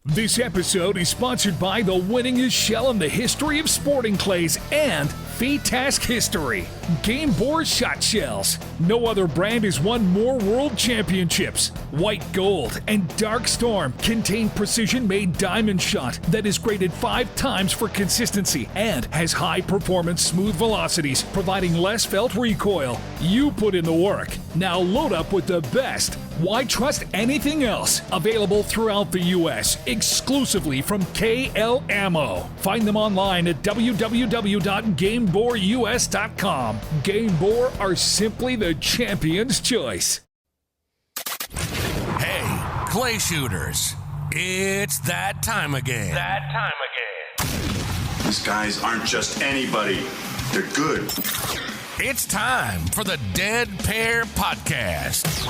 This episode is sponsored by the winningest shell in the history of sporting clays and Task history, Game Boar Shot Shells. No other brand has won more world championships. White Gold and Dark Storm contain precision-made diamond shot that is graded 5 times for consistency and has high-performance smooth velocities, providing less felt recoil. You put in the work. Now load up with the best. Why trust anything else? Available throughout the U.S., exclusively from KL Ammo. Find them online at www.GameBoarUS.com. Game Boar are simply the champion's choice. Hey, clay shooters, it's that time again. These guys aren't just anybody. They're good. It's time for the Dead Pair Podcast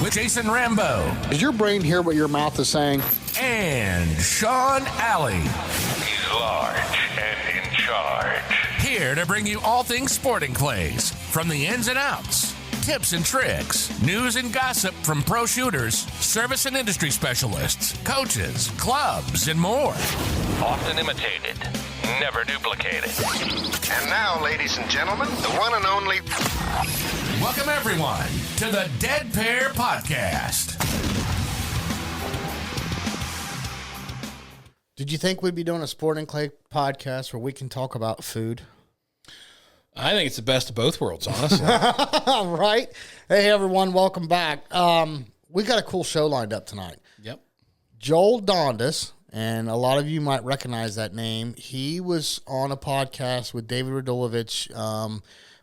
with Jason Rambo. Does your brain hear what your mouth is saying? And Sean Alley. He's large and in charge. Here to bring you all things sporting clays, from the ins and outs, tips and tricks, news and gossip from pro shooters, service and industry specialists, coaches, clubs, and more. Often imitated, never duplicated. And now, ladies and gentlemen, the one and only... Welcome, everyone, to the Dead Pair Podcast. Did you think we'd be doing a sporting clay podcast where we can talk about food? I think it's the best of both worlds, honestly. Right? Hey, everyone, welcome back. We got a cool show lined up tonight. Yep. Joel Dondis, and a lot of you might recognize that name. He was on a podcast with David Radulovich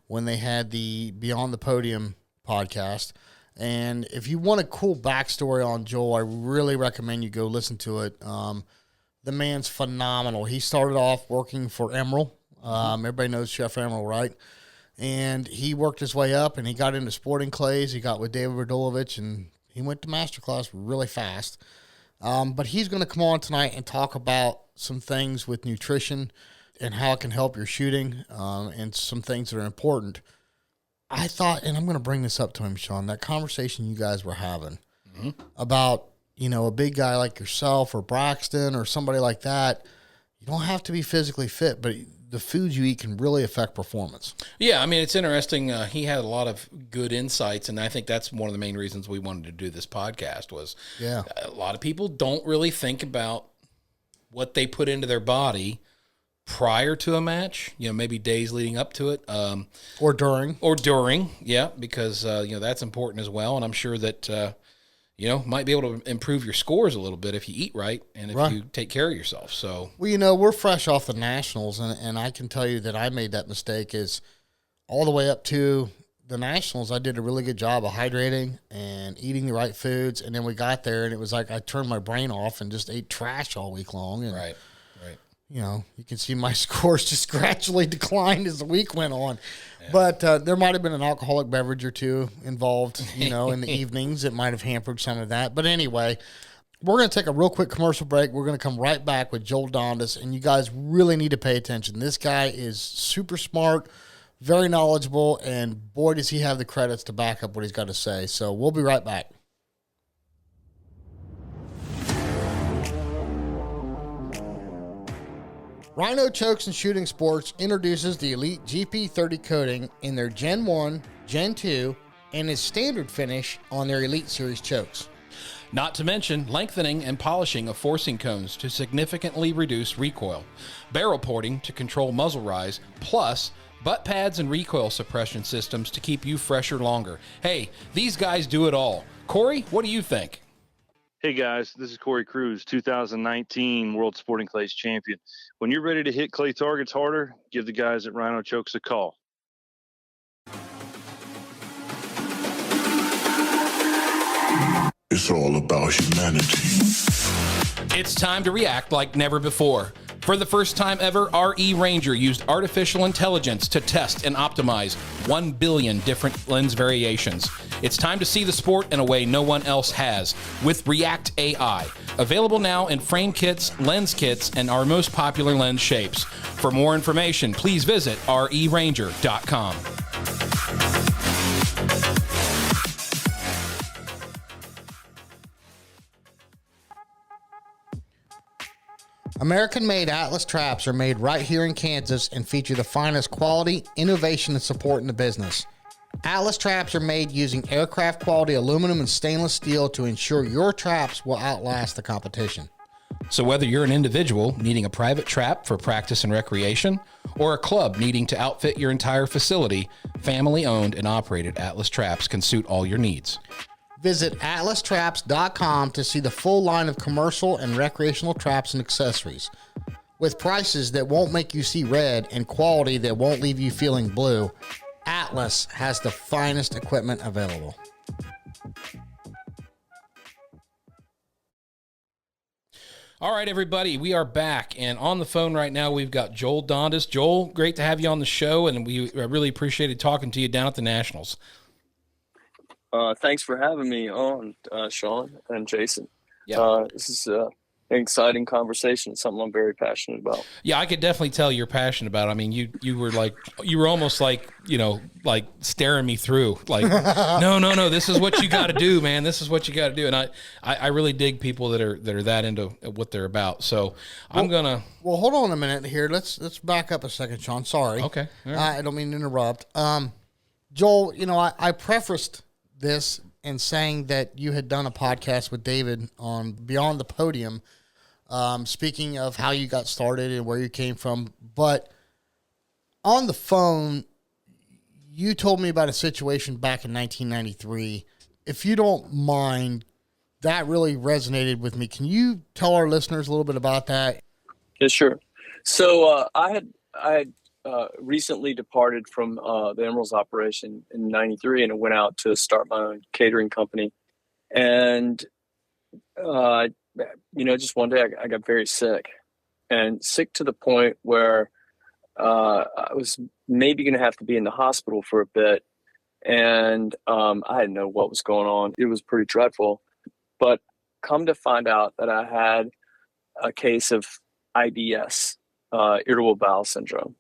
when they had the Beyond the Podium podcast. And if you want a cool backstory on Joel, I really recommend you go listen to it. The man's phenomenal. He started off working for Emerald. Everybody knows Chef Emerald, right? And he worked his way up, and he got into sporting clays. He got with David Radulovich, and he went to masterclass really fast. But he's going to come on tonight and talk about some things with nutrition and how it can help your shooting, and some things that are important. I thought, and I'm going to bring this up to him, Sean, that conversation you guys were having about, you know, a big guy like yourself or Braxton or somebody like that. You don't have to be physically fit, but the foods you eat can really affect performance. Yeah, I mean, it's interesting. He had a lot of good insights, and I think that's one of the main reasons we wanted to do this podcast was a lot of people don't really think about what they put into their body prior to a match, you know, maybe days leading up to it. Or during. Yeah, because, you know, that's important as well, and I'm sure that, you know, might be able to improve your scores a little bit if you eat right and if you take care of yourself. So, well, you know, we're fresh off the Nationals, and I can tell you that I made that mistake is all the way up to the Nationals. I did a really good job of hydrating and eating the right foods, and then we got there, and it was like I turned my brain off and just ate trash all week long. And, right. You know, you can see my scores just gradually declined as the week went on. Yeah. But there might have been an alcoholic beverage or two involved, you know, in the evenings. It might have hampered some of that. But anyway, we're going to take a real quick commercial break. We're going to come right back with Joel Dondis, and you guys really need to pay attention. This guy is super smart, very knowledgeable, and boy, does he have the credits to back up what he's got to say. So we'll be right back. Rhino Chokes and Shooting Sports introduces the Elite GP30 coating in their Gen 1, Gen 2, and its standard finish on their Elite Series chokes. Not to mention lengthening and polishing of forcing cones to significantly reduce recoil, barrel porting to control muzzle rise, plus butt pads and recoil suppression systems to keep you fresher longer. Hey, these guys do it all. Corey, what do you think? Hey guys, this is Corey Cruz, 2019 World Sporting Clays champion. When you're ready to hit clay targets harder, give the guys at Rhino Chokes a call. It's all about humanity. It's time to react like never before. For the first time ever, RE Ranger used artificial intelligence to test and optimize 1 billion different lens variations. It's time to see the sport in a way no one else has with React AI. Available now in frame kits, lens kits, and our most popular lens shapes. For more information, please visit reranger.com. American-made Atlas traps are made right here in Kansas and feature the finest quality, innovation, and support in the business. Atlas traps are made using aircraft-quality aluminum and stainless steel to ensure your traps will outlast the competition. So whether you're an individual needing a private trap for practice and recreation, or a club needing to outfit your entire facility, family-owned and operated Atlas Traps can suit all your needs. Visit atlastraps.com to see the full line of commercial and recreational traps and accessories. With prices that won't make you see red and quality that won't leave you feeling blue, Atlas has the finest equipment available. All right, everybody, we are back, and on the phone right now, we've got Joel Dondis. Joel, great to have you on the show, and we really appreciated talking to you down at the Nationals. Thanks for having me on, Sean and Jason. Yeah. This is an exciting conversation. It's something I'm very passionate about. Yeah, I could definitely tell you're passionate about it. I mean, you were almost like, like staring me through, like, no, this is what you got to do, man. This is what you got to do. And I really dig people that are that into what they're about. So I'm gonna. Well, hold on a minute here. Let's back up a second, Sean. Sorry. Okay. All right. I don't mean to interrupt. Joel, I prefaced this in saying that you had done a podcast with David on Beyond the Podium, speaking of how you got started and where you came from. But on the phone, you told me about a situation back in 1993. If you don't mind, that really resonated with me. Can you tell our listeners a little bit about that? Yeah, sure. So I had recently departed from the Emeralds operation in '93, and I went out to start my own catering company. And just one day I got very sick, and sick to the point where I was maybe going to have to be in the hospital for a bit. And I didn't know what was going on. It was pretty dreadful. But come to find out that I had a case of IBS, irritable bowel syndrome.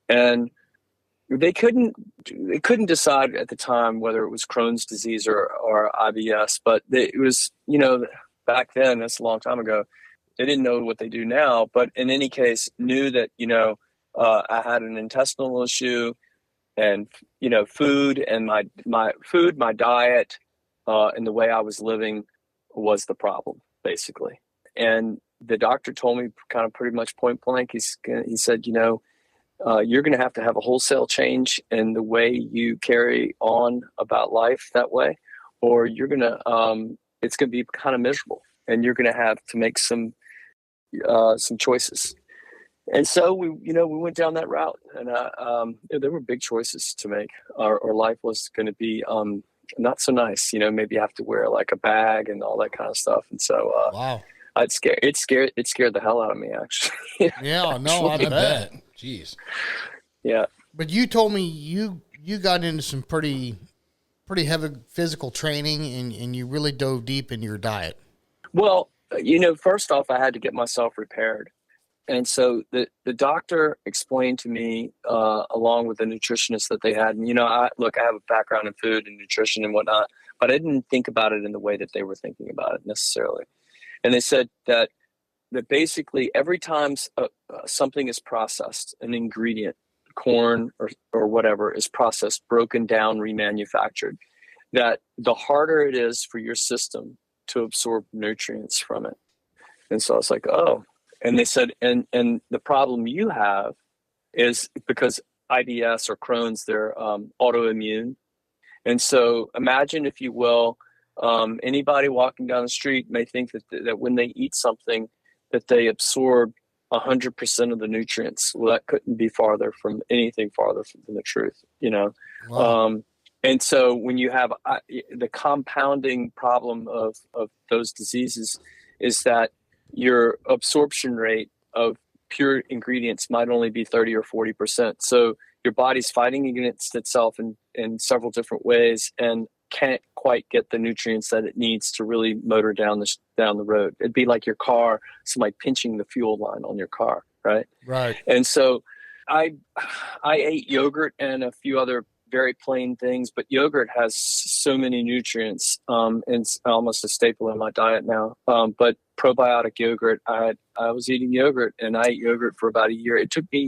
And they couldn't decide at the time whether it was Crohn's disease or IBS, but it was, back then, that's a long time ago, they didn't know what they do now, but in any case knew that, I had an intestinal issue, and, food and my diet, and the way I was living was the problem, basically. And the doctor told me kind of pretty much point blank, he said, you're going to have a wholesale change in the way you carry on about life that way, or you're going to, it's going to be kind of miserable, and you're going to have to make some choices. And so we went down that route, and there were big choices to make. Our life was going to be not so nice, maybe have to wear like a bag and all that kind of stuff. And so, wow, it scared the hell out of me, actually. Yeah, no, I bet. Jeez. Yeah. But you told me you got into some pretty heavy physical training, and you really dove deep into your diet. Well, first off, I had to get myself repaired. And so the doctor explained to me, along with the nutritionist that they had, and, I have a background in food and nutrition and whatnot, but I didn't think about it in the way that they were thinking about it necessarily. And they said that basically every time something is processed, an ingredient, corn or whatever is processed, broken down, remanufactured, that the harder it is for your system to absorb nutrients from it. And so I was like, oh. And they said, and the problem you have is because IBS or Crohn's, they're autoimmune. And so imagine, if you will, anybody walking down the street may think that when they eat something that they absorb 100% of the nutrients. Well, that couldn't be anything farther from the truth, Wow. And so when you have the compounding problem of those diseases is that your absorption rate of pure ingredients might only be 30 or 40%. So your body's fighting against itself in several different ways and can't quite get the nutrients that it needs to really motor down the road. It'd be like your car, somebody pinching the fuel line on your car, right? Right. And so I ate yogurt and a few other very plain things, but yogurt has so many nutrients. And it's almost a staple in my diet now. But probiotic yogurt, I was eating yogurt, and I ate yogurt for about a year. It took me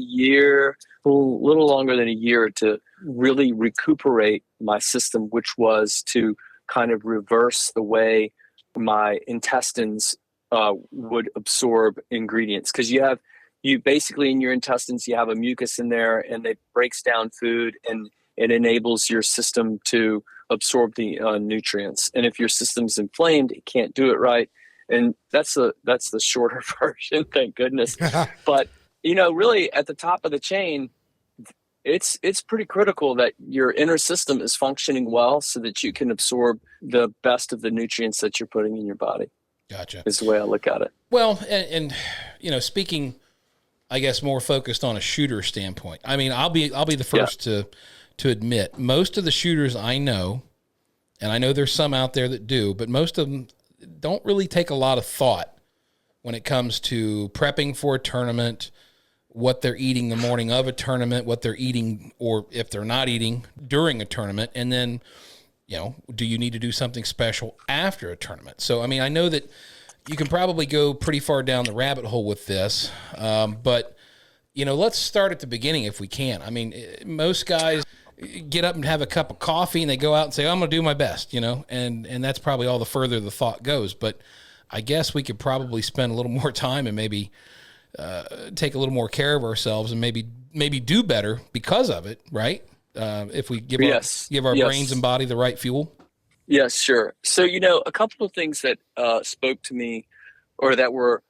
a little longer than a year to really recuperate my system, which was to kind of reverse the way my intestines would absorb ingredients. Because you basically in your intestines, you have a mucus in there, and it breaks down food, and it enables your system to absorb the nutrients. And if your system's inflamed, it can't do it right. And that's the shorter version, thank goodness. But, really at the top of the chain, it's pretty critical that your inner system is functioning well so that you can absorb the best of the nutrients that you're putting in your body. Gotcha. Is the way I look at it. Well, and speaking, I guess, more focused on a shooter standpoint. I mean, I'll be the first to admit, most of the shooters I know, and I know there's some out there that do, but most of them don't really take a lot of thought when it comes to prepping for a tournament, what they're eating the morning of a tournament, what they're eating, or if they're not eating during a tournament, and then, do you need to do something special after a tournament? So, I mean, I know that you can probably go pretty far down the rabbit hole with this, but, let's start at the beginning if we can. I mean, most guys get up and have a cup of coffee, and they go out and say, I'm going to do my best, and that's probably all the further the thought goes. But I guess we could probably spend a little more time and maybe take a little more care of ourselves and maybe do better because of it, right? If we give our brains and body the right fuel. Yes, sure. So, a couple of things that spoke to me, or that were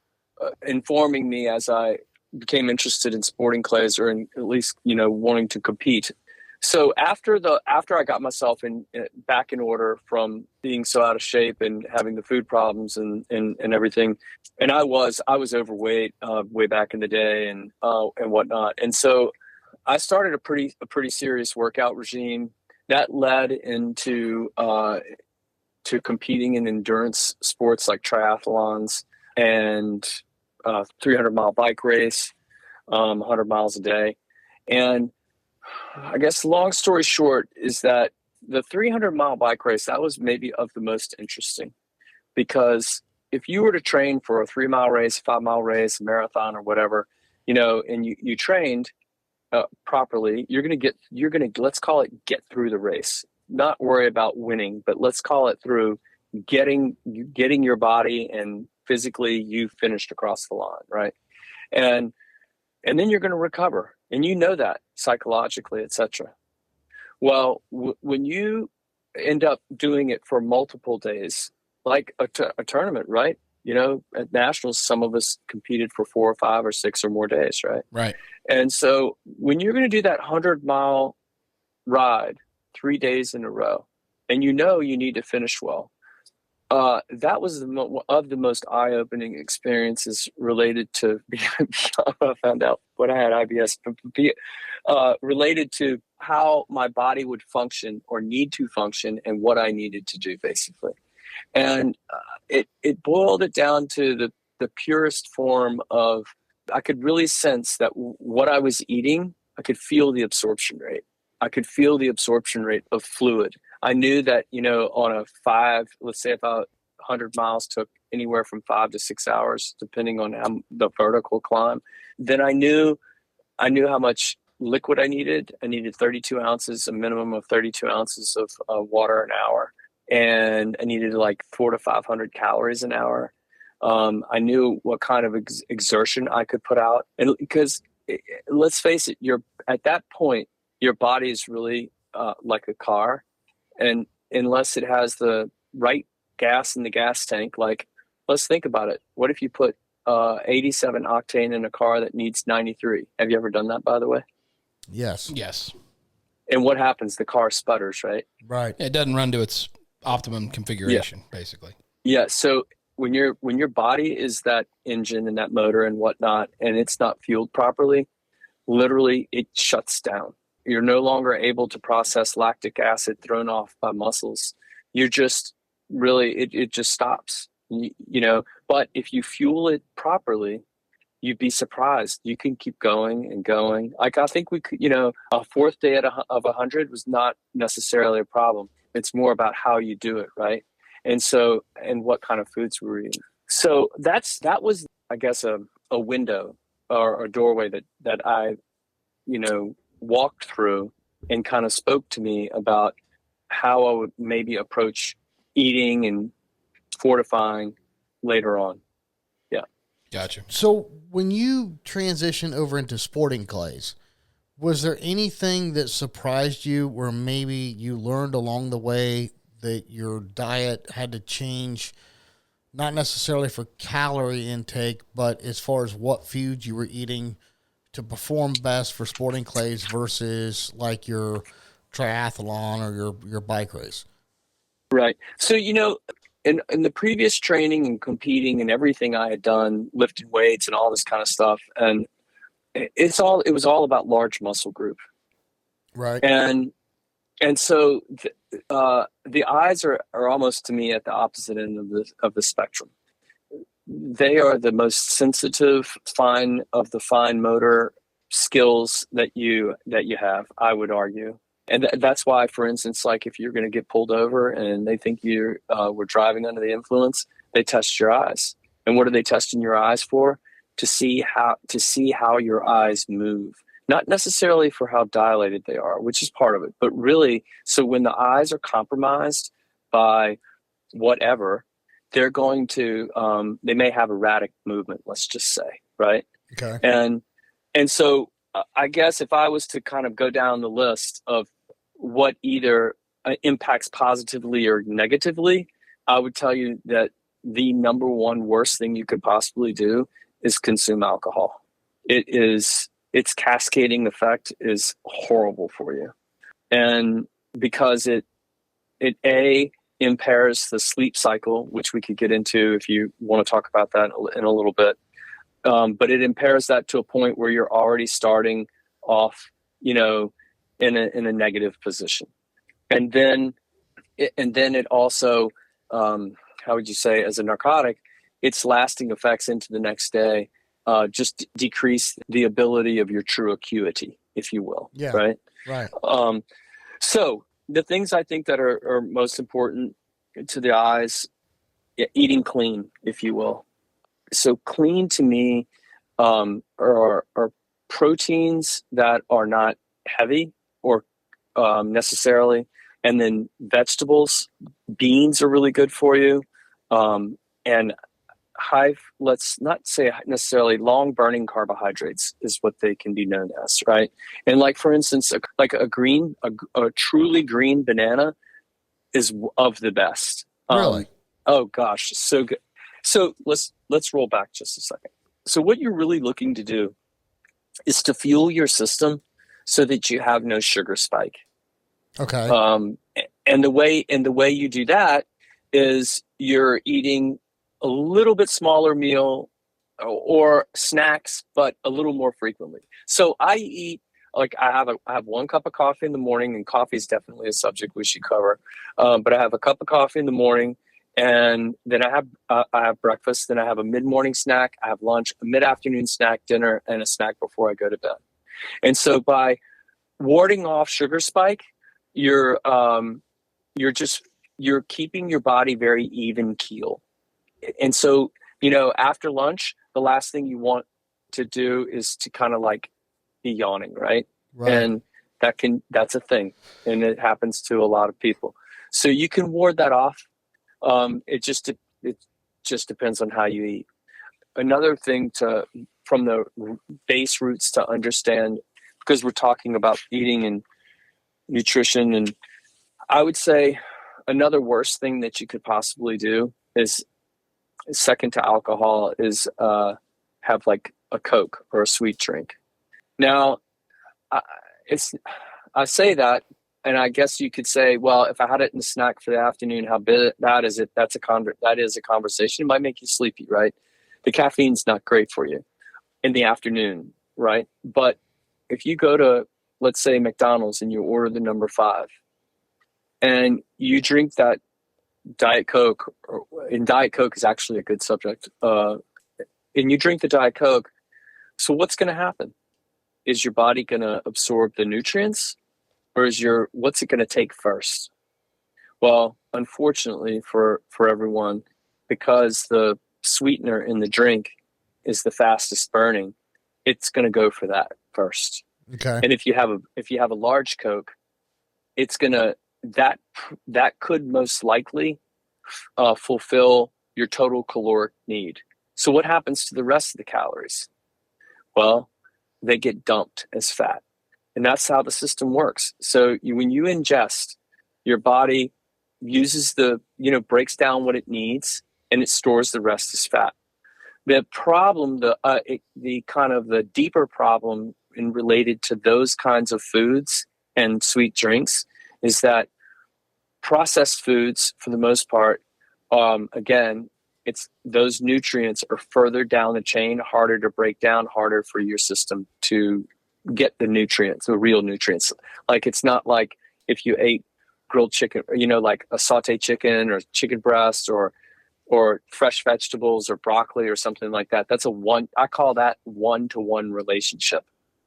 informing me as I became interested in sporting clays, or in, at least, wanting to compete. So after I got myself back in order from being so out of shape and having the food problems and everything, and I was overweight way back in the day and whatnot, and so I started a pretty serious workout regime that led into to competing in endurance sports like triathlons and 300-mile bike race, 100 miles a day, and I guess long story short is that the 300-mile bike race, that was maybe of the most interesting, because if you were to train for a 3-mile race, 5-mile race, a marathon or whatever, and you trained properly, you're going to, let's call it, get through the race, not worry about winning, but let's call it through getting your body and physically you finished across the line. Right. And then you're going to recover. And that psychologically, etc. Well, when you end up doing it for multiple days, like a tournament, right? At nationals, some of us competed for 4 or 5 or 6 or more days, right? Right. And so when you're going to do that 100-mile ride 3 days in a row, and you need to finish well, that was one of the most eye-opening experiences related to, I found out when I had IBS, related to how my body would function or need to function and what I needed to do, basically. And it boiled it down to the purest form of, I could really sense that what I was eating, I could feel the absorption rate. I could feel the absorption rate of fluid. I knew that, on a 5, let's say about 100 miles took anywhere from 5 to 6 hours, depending on the vertical climb, then I knew how much liquid I needed. I needed 32 ounces, a minimum of 32 ounces of water an hour. And I needed like 400 to 500 calories an hour. I knew what kind of exertion I could put out. And because let's face it, at that point, your body is really like a car. And unless it has the right gas in the gas tank, like, let's think about it. What if you put 87 octane in a car that needs 93? Have you ever done that, by the way? Yes. Yes. And what happens? The car sputters, right? Right. It doesn't run to its optimum configuration, basically. Yeah. So when your body is that engine and that motor and whatnot, and it's not fueled properly, literally it shuts down. You're no longer able to process lactic acid thrown off by muscles. You're just really, it just stops, But if you fuel it properly, you'd be surprised. You can keep going and going. Like, I think we could, a fourth day of 100 was not necessarily a problem. It's more about how you do it, right? And what kind of foods we were eating. So that was, I guess, a window or a doorway that I, walked through and kind of spoke to me about how I would maybe approach eating and fortifying later on. Yeah. Gotcha. So when you transition over into sporting clays, was there anything that surprised you where maybe you learned along the way that your diet had to change, not necessarily for calorie intake, but as far as what foods you were eating to perform best for sporting clays versus like your triathlon or your bike race? Right. So, in the previous training and competing and everything I had done, lifting weights and all this kind of stuff, and it was all about large muscle group. Right. And so the eyes are almost, to me, at the opposite end of the spectrum. They are the most sensitive, fine motor skills that you have, I would argue. And that's why, for instance, like if you're going to get pulled over and they think you were driving under the influence, they test your eyes. And what are they testing your eyes for? To see how your eyes move. Not necessarily for how dilated they are, which is part of it, but really, so when the eyes are compromised by whatever, they're going to, they may have erratic movement, let's just say, right? Okay. And so I guess if I was to kind of go down the list of what either impacts positively or negatively, I would tell you that the number one worst thing you could possibly do is consume alcohol. Its cascading effect is horrible for you. And because it impairs the sleep cycle, which we could get into if you want to talk about that in a little bit. But it impairs that to a point where you're already starting off, in a negative position. And then it also, how would you say, as a narcotic, its lasting effects into the next day just decrease the ability of your true acuity, if you will. Yeah. Right. Right. So the things I think that are most important to the eyes, eating clean, if you will. So clean to me are proteins that are not heavy or necessarily, and then vegetables. Beans are really good for you, and let's not say necessarily long burning carbohydrates is what they can be known as, right? And like, for instance, a truly green banana is of the best. Really? Oh gosh, so good. So let's roll back just a second. So what you're really looking to do is to fuel your system so that you have no sugar spike. Okay. And the way you do that is you're eating a little bit smaller meal or snacks, but a little more frequently. So I eat, like I have 1 cup of coffee in the morning, and coffee is definitely a subject we should cover. But I have a cup of coffee in the morning, and then I have breakfast. Then I have a mid-morning snack. I have lunch, a mid-afternoon snack, dinner, and a snack before I go to bed. And so by warding off sugar spike, you're keeping your body very even keel. And so, after lunch, the last thing you want to do is to kind of like be yawning, right? Right. And that's a thing, and it happens to a lot of people. So you can ward that off. It just depends on how you eat. Another thing from the base roots to understand, because we're talking about eating and nutrition, and I would say another worst thing that you could possibly do is, second to alcohol, is have like a Coke or a sweet drink. Now, I say that, and I guess you could say, well, if I had it in a snack for the afternoon, how bad is it? That is a conversation. It might make you sleepy, right? The caffeine's not great for you in the afternoon, right? But if you go to, let's say, McDonald's, and you order the number 5, and you drink that Diet Coke, and Diet Coke is actually a good subject, and you drink the Diet Coke, So what's going to happen? Is your body going to absorb the nutrients, or what's it going to take first? Well, unfortunately for everyone, because the sweetener in the drink is the fastest burning, it's going to go for that first. Okay. And if you have a large Coke, it's going to that could most likely fulfill your total caloric need. So what happens to the rest of the calories? Well, they get dumped as fat. And that's how the system works. So when you ingest, your body uses breaks down what it needs, and it stores the rest as fat. The problem, the kind of the deeper problem in related to those kinds of foods and sweet drinks is that processed foods, for the most part, again, it's those nutrients are further down the chain, harder to break down, harder for your system to get the nutrients, the real nutrients. Like, it's not like if you ate grilled chicken, like a sauteed chicken or chicken breast or fresh vegetables or broccoli or something like that. I call that 1-to-1 relationship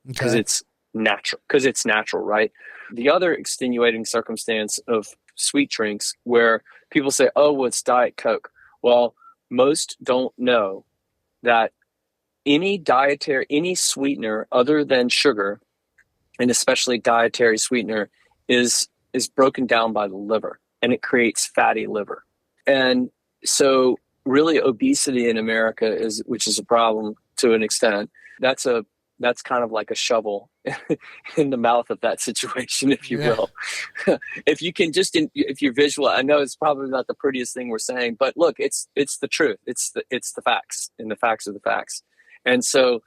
because it's natural, right? The other extenuating circumstance of sweet drinks where people say, oh, well, it's Diet Coke. Well, most don't know that any sweetener other than sugar, and especially dietary sweetener, is broken down by the liver, and it creates fatty liver. And so really obesity in America which is a problem to an extent, that's kind of like a shovel in the mouth of that situation, if you will. If you can if you're visual, I know it's probably not the prettiest thing we're saying, but look, it's the truth. It's the facts, and the facts are the facts. And so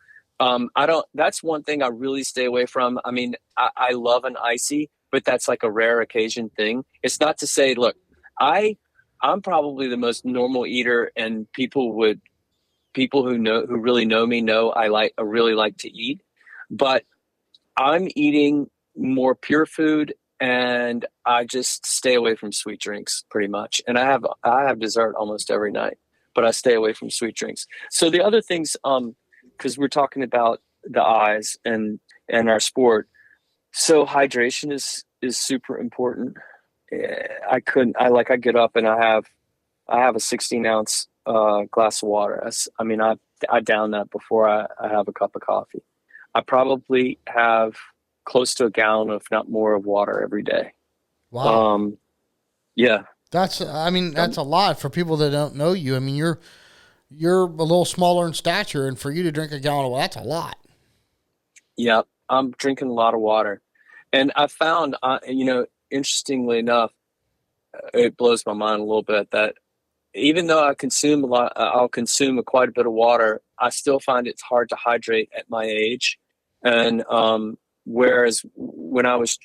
that's one thing I really stay away from. I mean, I love an icy, but that's like a rare occasion thing. It's not to say, look, I'm probably the most normal eater, and people who really know me know I really like to eat, but I'm eating more pure food, and I just stay away from sweet drinks pretty much. And I have dessert almost every night, but I stay away from sweet drinks. So the other things, because we're talking about the eyes and our sport, so hydration is super important. I get up and I have a 16-ounce glass of water. I down that before I have a cup of coffee. I probably have close to a gallon, if not more, of water every day. Wow. Yeah. That's a lot for people that don't know you. I mean, you're a little smaller in stature, and for you to drink a gallon of water, that's a lot. Yeah. I'm drinking a lot of water. And I found, interestingly enough, it blows my mind a little bit that even though I'll consume quite a bit of water, I still find it's hard to hydrate at my age. And whereas when I was,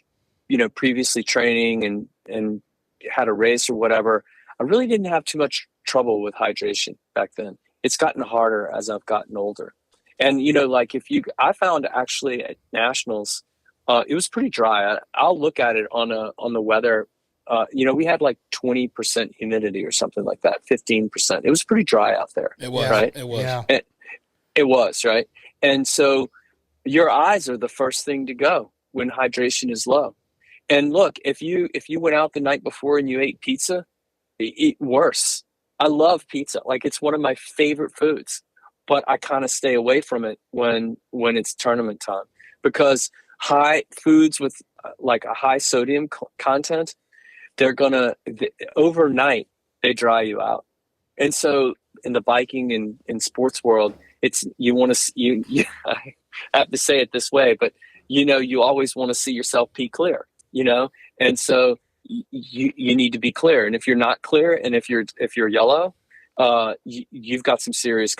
previously training and had a race or whatever, I really didn't have too much trouble with hydration back then. It's gotten harder as I've gotten older. And, I found actually at nationals, it was pretty dry. I'll look at it on the weather. We had like 20% humidity or something like that, 15%. It was pretty dry out there. It was, right? It was. Yeah. It was, right? And so your eyes are the first thing to go when hydration is low. And look, if you went out the night before and you ate pizza, eat worse. I love pizza. Like, it's one of my favorite foods, but I kind of stay away from it when it's tournament time, because high foods with like a high sodium content, overnight they dry you out. And so in the biking and in sports world, I have to say it this way, but you always want to see yourself pee clear, and so you need to be clear. And if you're not clear, and if you're yellow, you've got some serious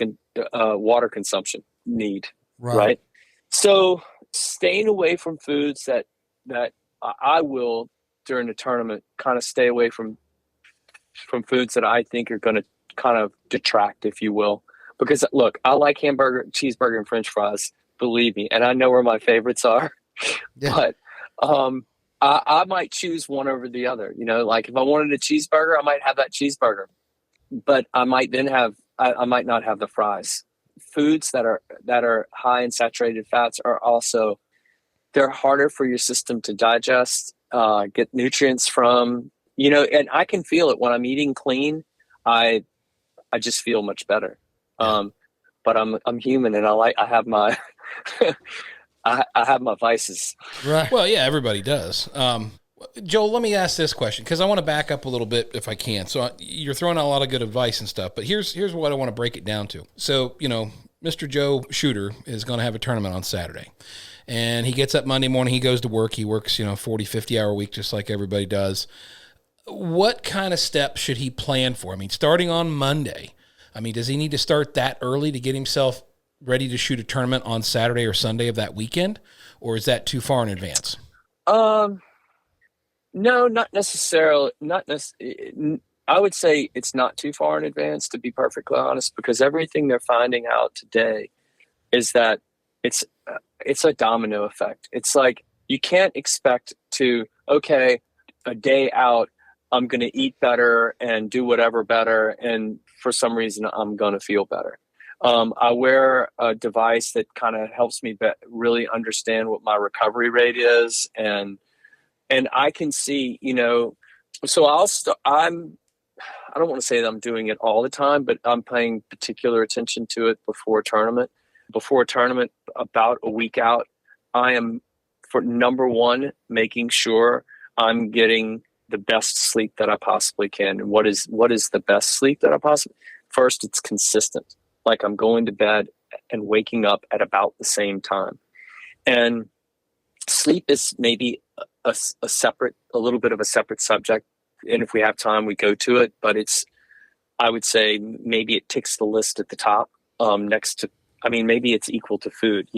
water consumption need, right? So staying away from foods that I will during the tournament, kind of stay away from foods that I think are going to kind of detract, if you will. Because look, I like hamburger, cheeseburger, and French fries, believe me, and I know where my favorites are. Yeah. But I might choose one over the other. Like if I wanted a cheeseburger, I might have that cheeseburger, but I might not have the fries. foods that are high in saturated fats are also, they're harder for your system to digest, get nutrients from, and I can feel it when I'm eating clean. I just feel much better. But I'm human, and I have my I have my vices. Right. Well, yeah, everybody does. Joel, let me ask this question, because I want to back up a little bit if I can. So you're throwing out a lot of good advice and stuff, but here's what I want to break it down to. So, Mr. Joe Shooter is going to have a tournament on Saturday, and he gets up Monday morning, he goes to work, he works, 40, 50-hour week, just like everybody does. What kind of steps should he plan for? I mean, starting on Monday, does he need to start that early to get himself ready to shoot a tournament on Saturday or Sunday of that weekend, or is that too far in advance? No, not necessarily. I would say it's not too far in advance, to be perfectly honest, because everything they're finding out today is that it's a domino effect. It's like you can't expect to, okay, a day out, I'm going to eat better and do whatever better, and for some reason I'm going to feel better. I wear a device that kind of helps me really understand what my recovery rate is, and I can see, so I don't want to say that I'm doing it all the time, but I'm paying particular attention to it before a tournament. Before a tournament, about a week out, I am, for number one, making sure I'm getting the best sleep that I possibly can. And what is the best sleep that I possibly? First, it's consistent. Like I'm going to bed and waking up at about the same time. And sleep is maybe a little bit of a separate subject. And if we have time, we go to it. But I would say maybe it ticks the list at the top next to, maybe it's equal to food,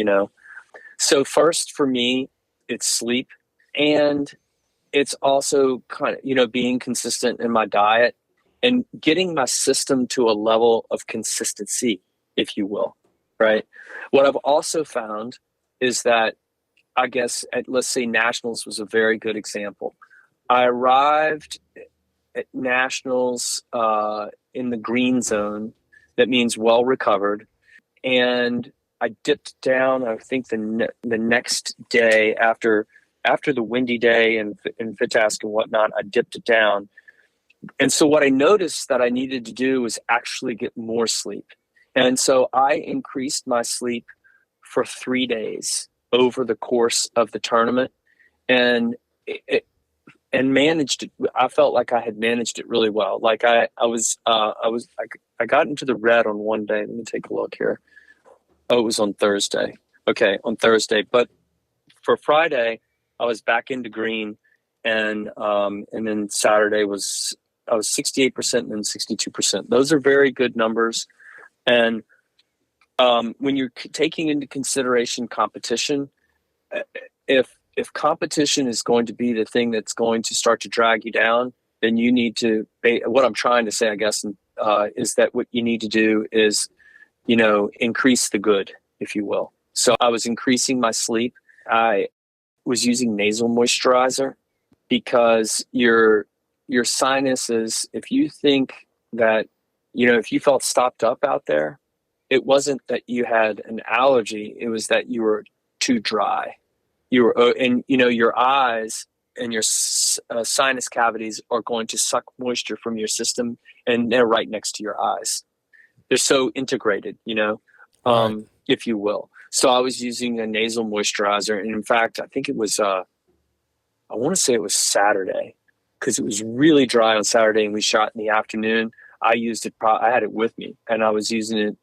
So first for me, it's sleep. And it's also kind of, being consistent in my diet and getting my system to a level of consistency, if you will, right? What I've also found is that, I guess, let's say Nationals was a very good example. I arrived at Nationals in the green zone. That means well recovered. And I dipped down, I think the next day after the windy day and fit task and whatnot, I dipped it down. And so what I noticed that I needed to do was actually get more sleep. And so I increased my sleep for 3 days over the course of the tournament, and managed it. I felt like I had managed it really well. Like I got into the red on one day. Let me take a look here. Oh, it was on Thursday. Okay, on Thursday. But for Friday, I was back into green, and then Saturday I was 68% and then 62%. Those are very good numbers. And when you're taking into consideration competition, if competition is going to be the thing that's going to start to drag you down, then you need to, what I'm trying to say, I guess, is that what you need to do is, increase the good, if you will. So I was increasing my sleep. I was using nasal moisturizer, because your sinuses, if you think that, if you felt stopped up out there, it wasn't that you had an allergy. It was that you were too dry. You were, and your eyes and your sinus cavities are going to suck moisture from your system, and they're right next to your eyes. They're so integrated, Right. if you will. So I was using a nasal moisturizer, and in fact, I think it was, I want to say it was Saturday, because it was really dry on Saturday, and we shot in the afternoon. I used it. I had it with me, and I was using it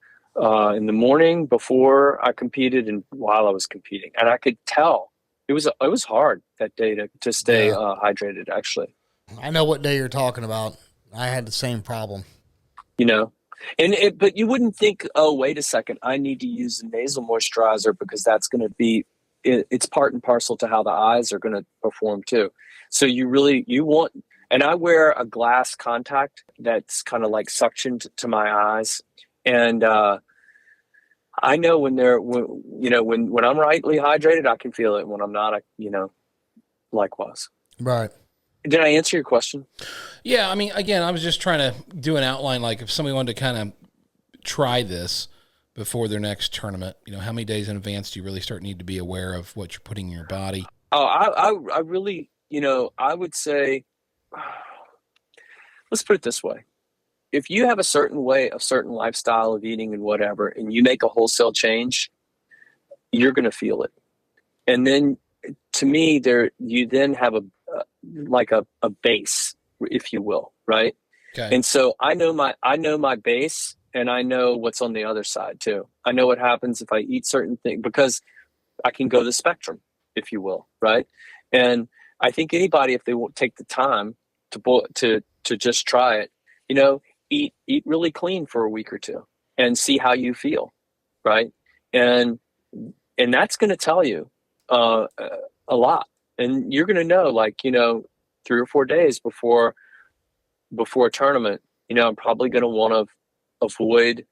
in the morning before I competed and while I was competing, and I could tell it was hard that day to stay hydrated. Actually, I know what day you're talking about. I had the same problem. But you wouldn't think, oh, wait a second, I need to use a nasal moisturizer because that's going to be, it's part and parcel to how the eyes are going to perform too. So you want, and I wear a glass contact that's kind of like suctioned to my eyes. And I know when I'm rightly hydrated, I can feel it. When I'm not, likewise. Right. Did I answer your question? Yeah, again, I was just trying to do an outline, like if somebody wanted to kind of try this before their next tournament? How many days in advance do you really need to be aware of what you're putting in your body? Oh, I really, I would say, let's put it this way. If you have a certain lifestyle of eating and whatever, and you make a wholesale change, you're going to feel it. And then to me, you then have a base, if you will. Right. Okay. And so I know my base, and I know what's on the other side too. I know what happens if I eat certain things, because I can go the spectrum, if you will. Right. And I think anybody, if they won't take the time to just try it, eat really clean for a week or two and see how you feel. Right. And that's going to tell you a lot. And you're going to know, 3 or 4 days before a tournament, I'm probably going to want to avoid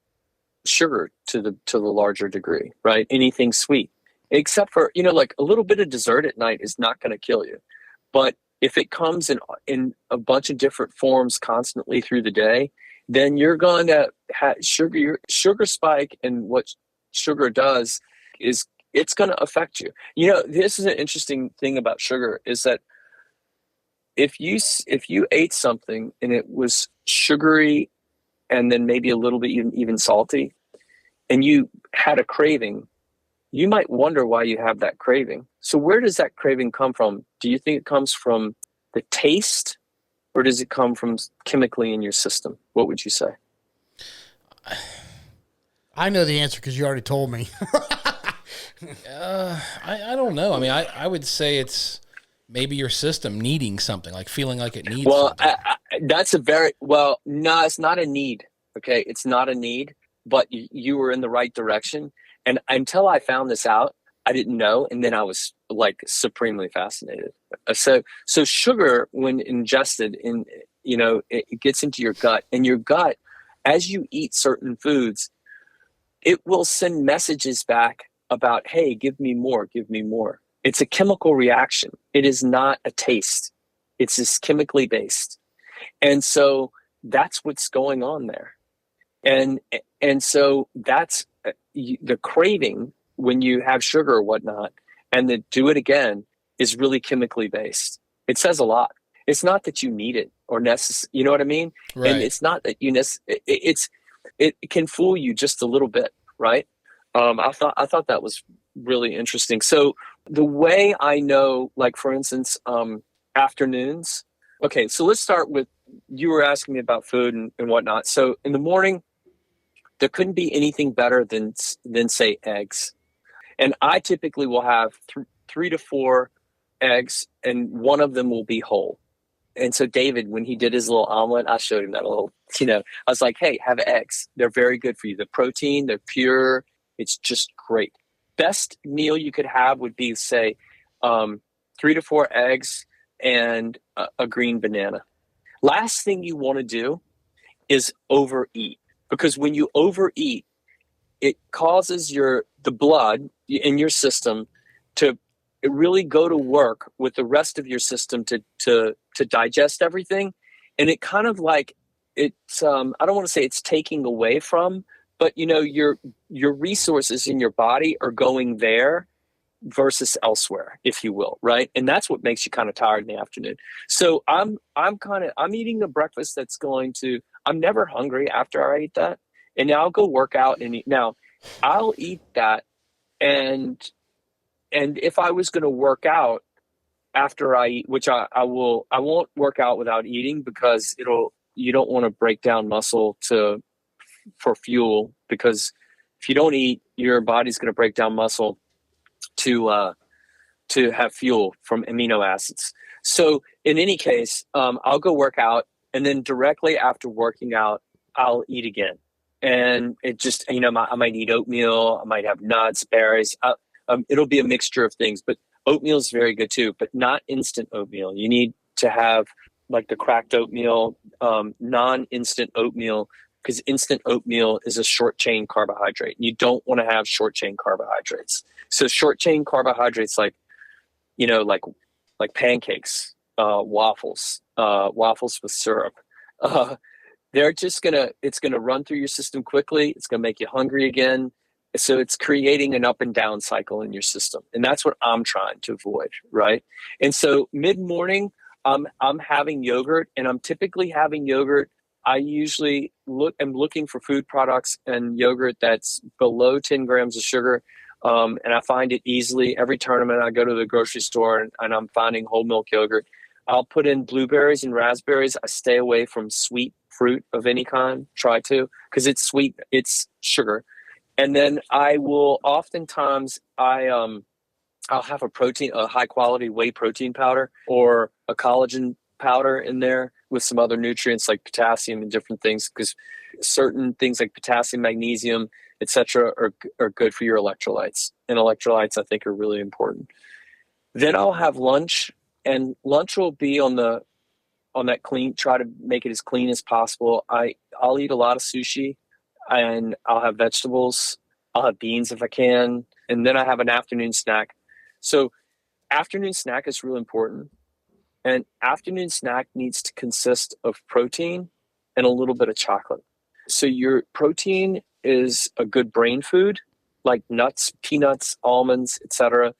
sugar to the larger degree, right? Anything sweet, except for, like a little bit of dessert at night is not going to kill you. But if it comes in a bunch of different forms constantly through the day, then you're going to have sugar spike. And what sugar does is it's going to affect you. This is an interesting thing about sugar, is that if you ate something and it was sugary and then maybe a little bit even salty, and you had a craving, you might wonder why you have that craving. So where does that craving come from? Do you think it comes from the taste, or does it come from chemically in your system? What would you say? I know the answer because you already told me. I don't know. I mean, I would say it's maybe your system needing something, like feeling like it needs something. No, it's not a need. Okay. It's not a need, but you were in the right direction. And until I found this out, I didn't know. And then I was supremely fascinated. So sugar, when ingested it gets into your gut, and your gut, as you eat certain foods, it will send messages back about, hey, give me more, give me more. It's a chemical reaction. It is not a taste. It's just chemically based. And so that's what's going on there. And so that's the craving when you have sugar or whatnot, and then do it again, is really chemically based. It says a lot. It's not that you need it or necessary. You know what I mean? Right. And it's not that it can fool you just a little bit. Right. I thought that was really interesting. So the way I know, like, for instance, afternoons. Okay. So let's start with, you were asking me about food and whatnot. So in the morning, there couldn't be anything better than say eggs. And I typically will have 3 to 4 eggs, and one of them will be whole. And so David, when he did his little omelet, I showed him that little, I was like, hey, have eggs. They're very good for you. The protein, they're pure. It's just great. Best meal you could have would be, say, 3 to 4 eggs and a green banana. Last thing you want to do is overeat, because when you overeat, it causes the blood in your system to really go to work with the rest of your system to digest everything. And it kind of like, it's I don't want to say it's taking away from, but your resources in your body are going there versus elsewhere, if you will, right? And that's what makes you kind of tired in the afternoon. So I'm eating a breakfast that's I'm never hungry after I eat that. And now I'll go work out and eat. Now I'll eat that, and if I was going to work out after I eat, which I won't work out without eating, because you don't want to break down muscle for fuel, because if you don't eat, your body's going to break down muscle to have fuel from amino acids. So in any case, I'll go work out, and then directly after working out, I'll eat again. And it just, I might eat oatmeal, I might have nuts, berries. It'll be a mixture of things, but oatmeal is very good too, but not instant oatmeal. You need to have like the cracked oatmeal, non-instant oatmeal, because instant oatmeal is a short chain carbohydrate. You don't want to have short chain carbohydrates. So short chain carbohydrates, like pancakes, waffles with syrup, it's gonna run through your system quickly. It's gonna make you hungry again. So it's creating an up and down cycle in your system. And that's what I'm trying to avoid, right? And so mid-morning, I'm having yogurt, and I'm typically having yogurt. I usually am looking for food products and yogurt that's below 10 grams of sugar. And I find it easily. Every tournament I go to the grocery store and I'm finding whole milk yogurt. I'll put in blueberries and raspberries. I stay away from sweet fruit of any kind, try to, because it's sweet, it's sugar. And then I will oftentimes, I'll have a high quality whey protein powder or a collagen powder in there with some other nutrients like potassium and different things, because certain things like potassium, magnesium, etc. are good for your electrolytes. And electrolytes, I think, are really important. Then I'll have lunch, and lunch will be on that clean, try to make it as clean as possible. I'll eat a lot of sushi, and I'll have vegetables. I'll have beans if I can. And then I have an afternoon snack. So afternoon snack is really important. And afternoon snack needs to consist of protein and a little bit of chocolate. So your protein is a good brain food, like nuts, peanuts, almonds, etc.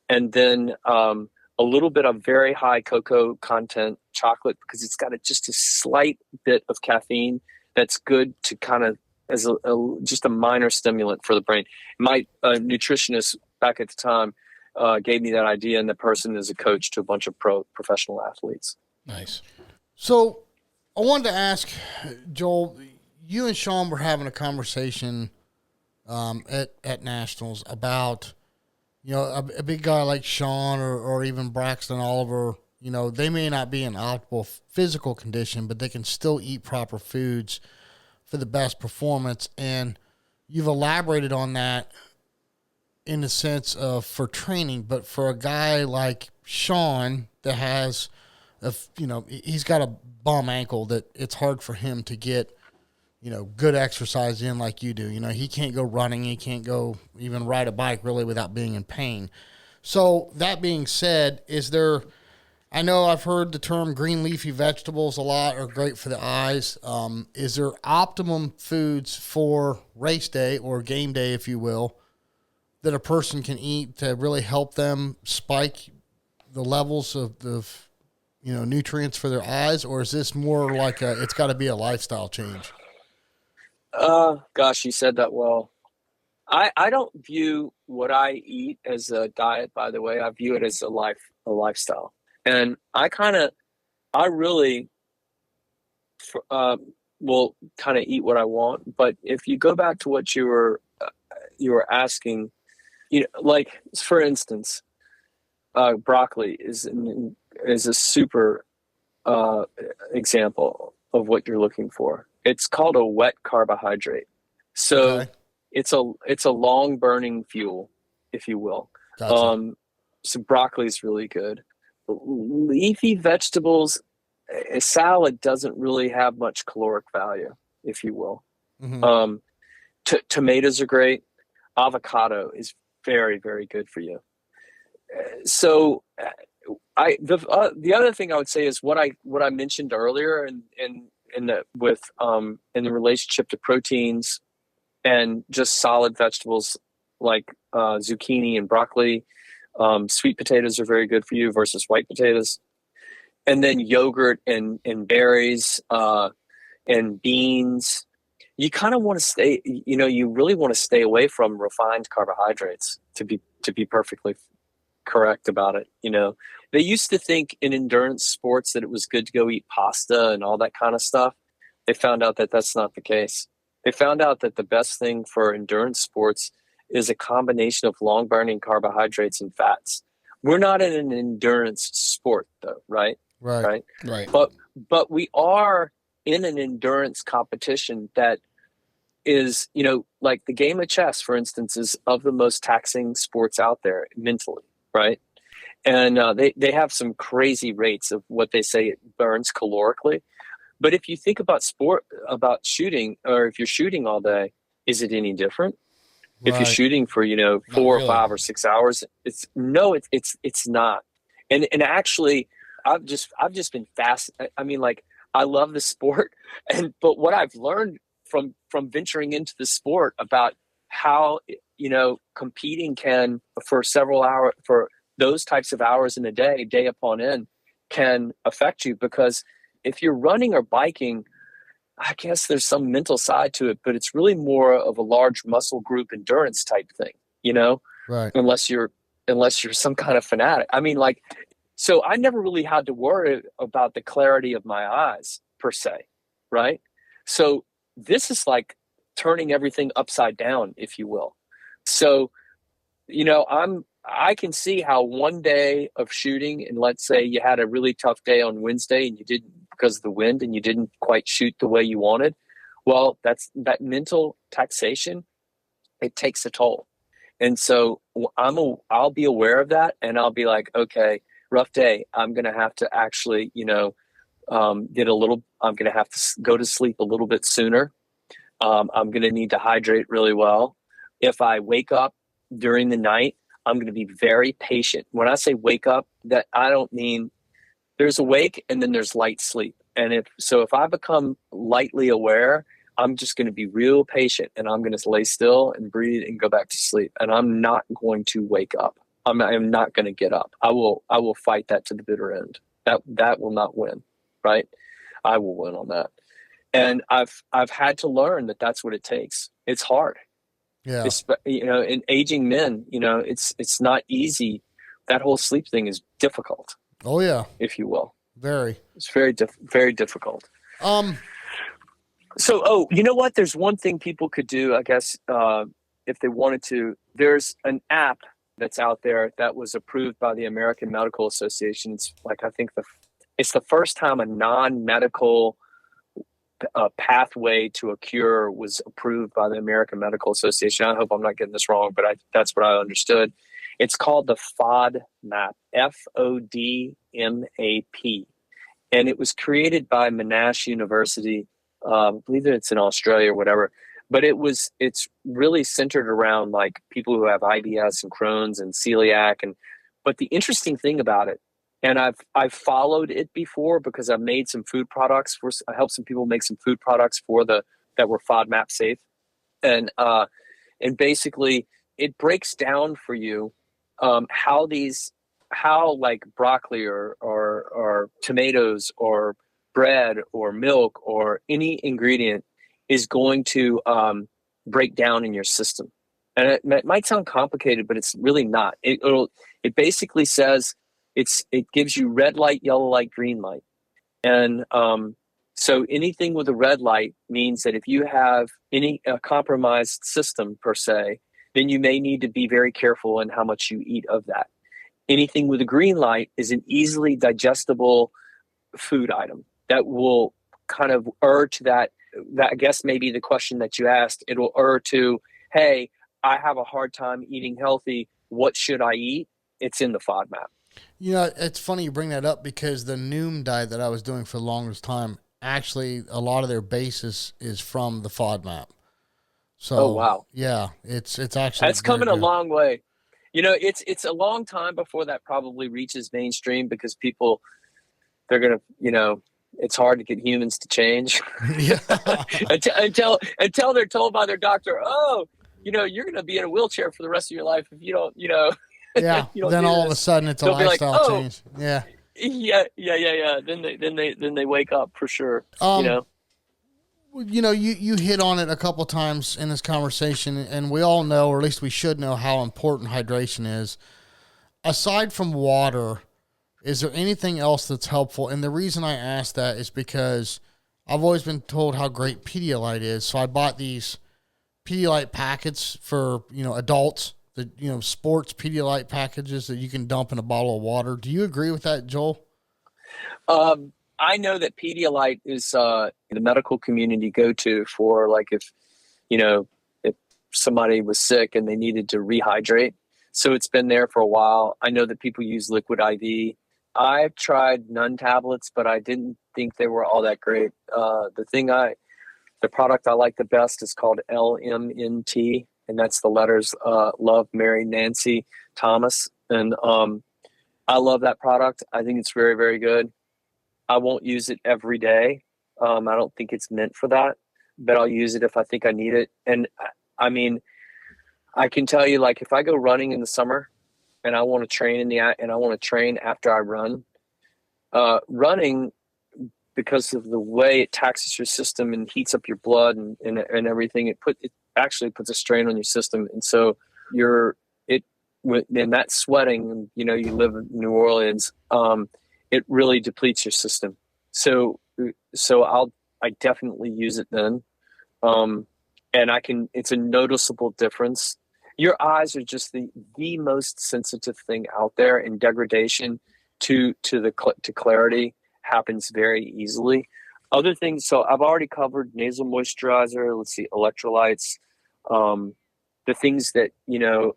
And then a little bit of very high cocoa content chocolate, because it's got just a slight bit of caffeine that's good to kind of as just a minor stimulant for the brain. My nutritionist back at the time gave me that idea, and the person is a coach to a bunch of professional athletes. Nice. So I wanted to ask, Joel, you and Sean were having a conversation at Nationals about, a big guy like Sean or even Braxton Oliver, they may not be in optimal physical condition, but they can still eat proper foods for the best performance. And you've elaborated on that in the sense of for training, but for a guy like Sean that has, he's got a bum ankle that it's hard for him to get, good exercise in like you do. He can't go running. He can't go even ride a bike really without being in pain. So that being said, I know I've heard the term green leafy vegetables a lot are great for the eyes. Is there optimum foods for race day or game day, if you will, that a person can eat to really help them spike the levels of the nutrients for their eyes? Or is this more like it's got to be a lifestyle change? Gosh, you said that well. I don't view what I eat as a diet, by the way. I view it as a lifestyle. And I really will kind of eat what I want. But if you go back to what you were asking, like for instance, broccoli is a super example of what you're looking for. It's called a wet carbohydrate. So okay. It's a long burning fuel, if you will. Gotcha. So broccoli is really good. Leafy vegetables, a salad doesn't really have much caloric value, if you will. Mm-hmm. Tomatoes are great. Avocado is very, very good for you. So the other thing I would say is what I mentioned earlier in the relationship to proteins and just solid vegetables like zucchini and broccoli. Sweet potatoes are very good for you versus white potatoes. And then yogurt and berries and beans. You kind of want to stay, you really want to stay away from refined carbohydrates to be perfectly correct about it. They used to think in endurance sports that it was good to go eat pasta and all that kind of stuff. They found out that that's not the case. They found out that the best thing for endurance sports is a combination of long burning carbohydrates and fats. We're not in an endurance sport though, right? Right. But we are in an endurance competition that is, like the game of chess, for instance, is of the most taxing sports out there mentally, right? And they have some crazy rates of what they say it burns calorically. But if you think about shooting, or if you're shooting all day, is it any different? Right. If you're shooting for 4 or 5 or 6 hours, it's not. And actually, I've just been fast. I mean, like I love the sport. But what I've learned from venturing into the sport about how, competing can, for several hours, for those types of hours in a day, day upon end, can affect you. Because if you're running or biking, I guess there's some mental side to it, but it's really more of a large muscle group endurance type thing, Right. Unless you're some kind of fanatic. I mean, so I never really had to worry about the clarity of my eyes per se. Right. So this is like turning everything upside down, if you will. So, I can see how one day of shooting, and let's say you had a really tough day on Wednesday and you didn't, because of the wind, and you didn't quite shoot the way you wanted. Well, that mental taxation, it takes a toll. And so I'll be aware of that, and I'll be like, okay, rough day. I'm going to have to actually, I'm going to have to go to sleep a little bit sooner. I'm going to need to hydrate really well. If I wake up during the night, I'm going to be very patient. When I say wake up, that I don't mean there's awake and then there's light sleep. And if I become lightly aware, I'm just going to be real patient, and I'm going to lay still and breathe and go back to sleep. And I'm not going to wake up. I'm not going to get up. I will fight that to the bitter end. That will not win. Right. I will win on that. And I've had to learn that that's what it takes. It's hard. Yeah. In aging men, it's not easy. That whole sleep thing is difficult. Oh yeah. If you will. Very. It's very very difficult. So, you know what? There's one thing people could do, I guess, if they wanted to. There's an app that's out there that was approved by the American Medical Association. It's I think it's the first time a non-medical pathway to a cure was approved by the American Medical Association. I hope I'm not getting this wrong, but that's what I understood. It's called the FODMAP, FODMAP. And it was created by Monash University. I believe that it's in Australia or whatever. But it's really centered around people who have IBS and Crohn's and celiac. But the interesting thing about it, and I've followed it before because I've made some food products I helped some people make some food products that were FODMAP safe. And basically it breaks down for you how broccoli or tomatoes or bread or milk or any ingredient is going to break down in your system. And it might sound complicated, but it's really not. It basically says it gives you red light, yellow light, green light. And so anything with a red light means that if you have any compromised system per se, then you may need to be very careful in how much you eat of that. Anything with a green light is an easily digestible food item that will kind of err to that I guess maybe the question that you asked, it will err to, hey, I have a hard time eating healthy. What should I eat? It's in the FODMAP. It's funny you bring that up because the Noom diet that I was doing for the longest time, actually a lot of their basis is from the FODMAP. So, oh, wow. Yeah, it's actually. That's coming a long way. It's a long time before that probably reaches mainstream because people, they're going to, it's hard to get humans to change until they're told by their doctor, oh, you're going to be in a wheelchair for the rest of your life if you don't, Yeah. you don't then all this. of a sudden it's a They'll lifestyle change. Yeah. Yeah. Then they wake up for sure. You hit on it a couple times in this conversation, and we all know, or at least we should know, how important hydration is. Aside from water, is there anything else that's helpful? And the reason I ask that is because I've always been told how great Pedialyte is. So I bought these Pedialyte packets for, adults, the, sports Pedialyte packages that you can dump in a bottle of water. Do you agree with that, Joel? I know that Pedialyte is the medical community go-to for if somebody was sick and they needed to rehydrate. So it's been there for a while. I know that people use liquid IV. I've tried Nun tablets, but I didn't think they were all that great. The product I like the best is called LMNT, and that's the letters Love, Mary, Nancy, Thomas. And I love that product. I think it's very, very good. I won't use it every day, I don't think it's meant for that, but I'll use it if I think I need it. And I mean, I can tell you, like, if I go running in the summer and I want to train after I run, running, because of the way it taxes your system and heats up your blood and everything, it actually puts a strain on your system. And so and that sweating, you know, you live in New Orleans, it really depletes your system. So I definitely use it then. And it's a noticeable difference. Your eyes are just the most sensitive thing out there, and degradation to clarity happens very easily. Other things, so I've already covered nasal moisturizer, let's see, electrolytes, the things that, you know,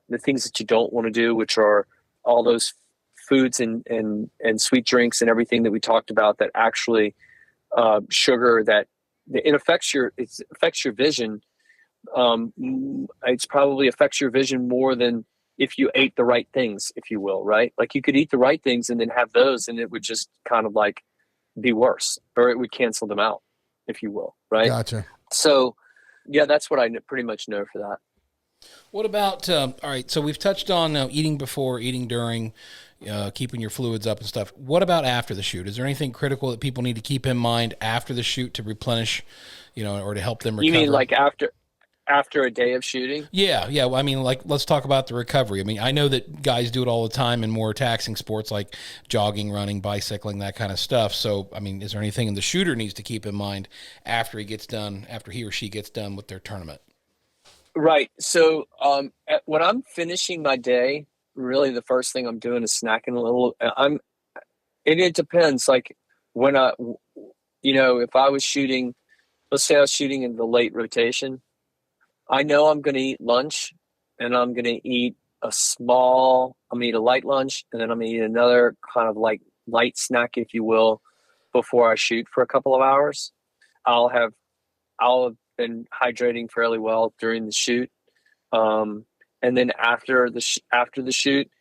the things that you don't want to do, which are all those foods and sweet drinks and everything that we talked about that actually sugar, that it affects your vision. It's probably affects your vision more than if you ate the right things, if you will, right? Like, you could eat the right things and then have those, and it would just kind of like be worse, or it would cancel them out, if you will, right? Gotcha. So, yeah, that's what I pretty much know for that. What about, all right, so we've touched on eating before, eating during, keeping your fluids up and stuff. What about after the shoot? Is there anything critical that people need to keep in mind after the shoot to replenish, you know, or to help them recover? You mean like after a day of shooting? Yeah. Well, I mean, like, let's talk about the recovery. I mean, I know that guys do it all the time in more taxing sports like jogging, running, bicycling, that kind of stuff. So, I mean, is there anything the shooter needs to keep in mind after he or she gets done with their tournament? Right. So when I'm finishing my day, really the first thing I'm doing is snacking a little. It depends. Like, when if I was shooting, let's say I was shooting in the late rotation, I know I'm going to eat lunch, and I'm going to eat I'm going to eat a light lunch, and then I'm going to eat another kind of like light snack, if you will, before I shoot for a couple of hours. I'll have been hydrating fairly well during the shoot. And then after the shoot,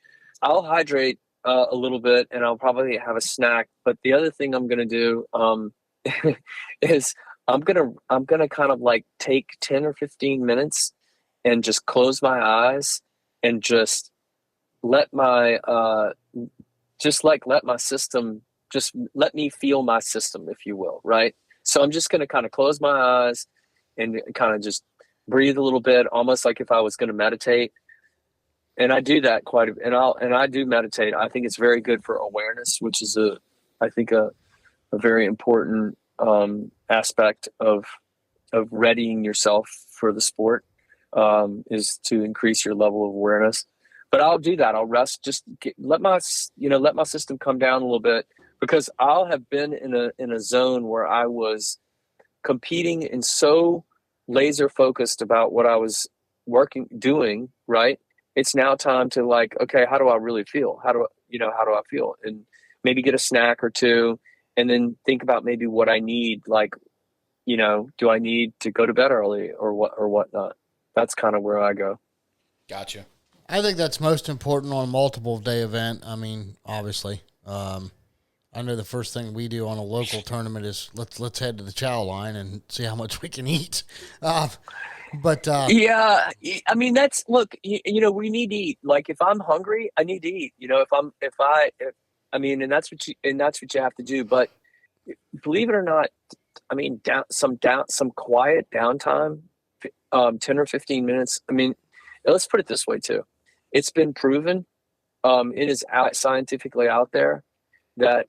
I'll hydrate a little bit, and I'll probably have a snack. But the other thing I'm going to do is I'm gonna kind of like take 10 or 15 minutes and just close my eyes and just let my system, just let me feel my system, if you will, right? So I'm just gonna kind of close my eyes and kind of just breathe a little bit, almost like if I was gonna meditate. And I do that quite a bit, and I do meditate. I think it's very good for awareness, which is I think a very important aspect of readying yourself for the sport, is to increase your level of awareness. But I'll do that. I'll rest, just let my system come down a little bit, because I'll have been in a zone where I was competing and so laser focused about what I was doing, right? It's now time to, like, okay, how do I really feel? How do I feel? And maybe get a snack or two, and then think about maybe what I need, like, do I need to go to bed early or whatnot? That's kind of where I go. Gotcha. I think that's most important on a multiple day event. I mean, obviously, I know the first thing we do on a local tournament is let's head to the chow line and see how much we can eat. Yeah, I mean, we need to eat. Like, if I'm hungry, I need to eat. And that's what you have to do. But believe it or not, I mean, some quiet downtime, 10 or 15 minutes. I mean, let's put it this way too. It's been proven, it is scientifically out there, that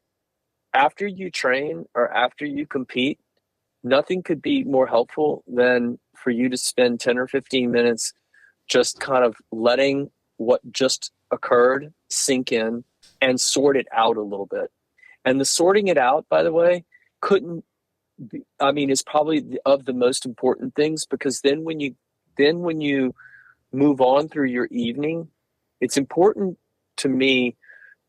after you train or after you compete, nothing could be more helpful than for you to spend 10 or 15 minutes just kind of letting what just occurred sink in and sort it out a little bit. And the sorting it out, by the way, is probably of the most important things, because then when you move on through your evening, it's important to me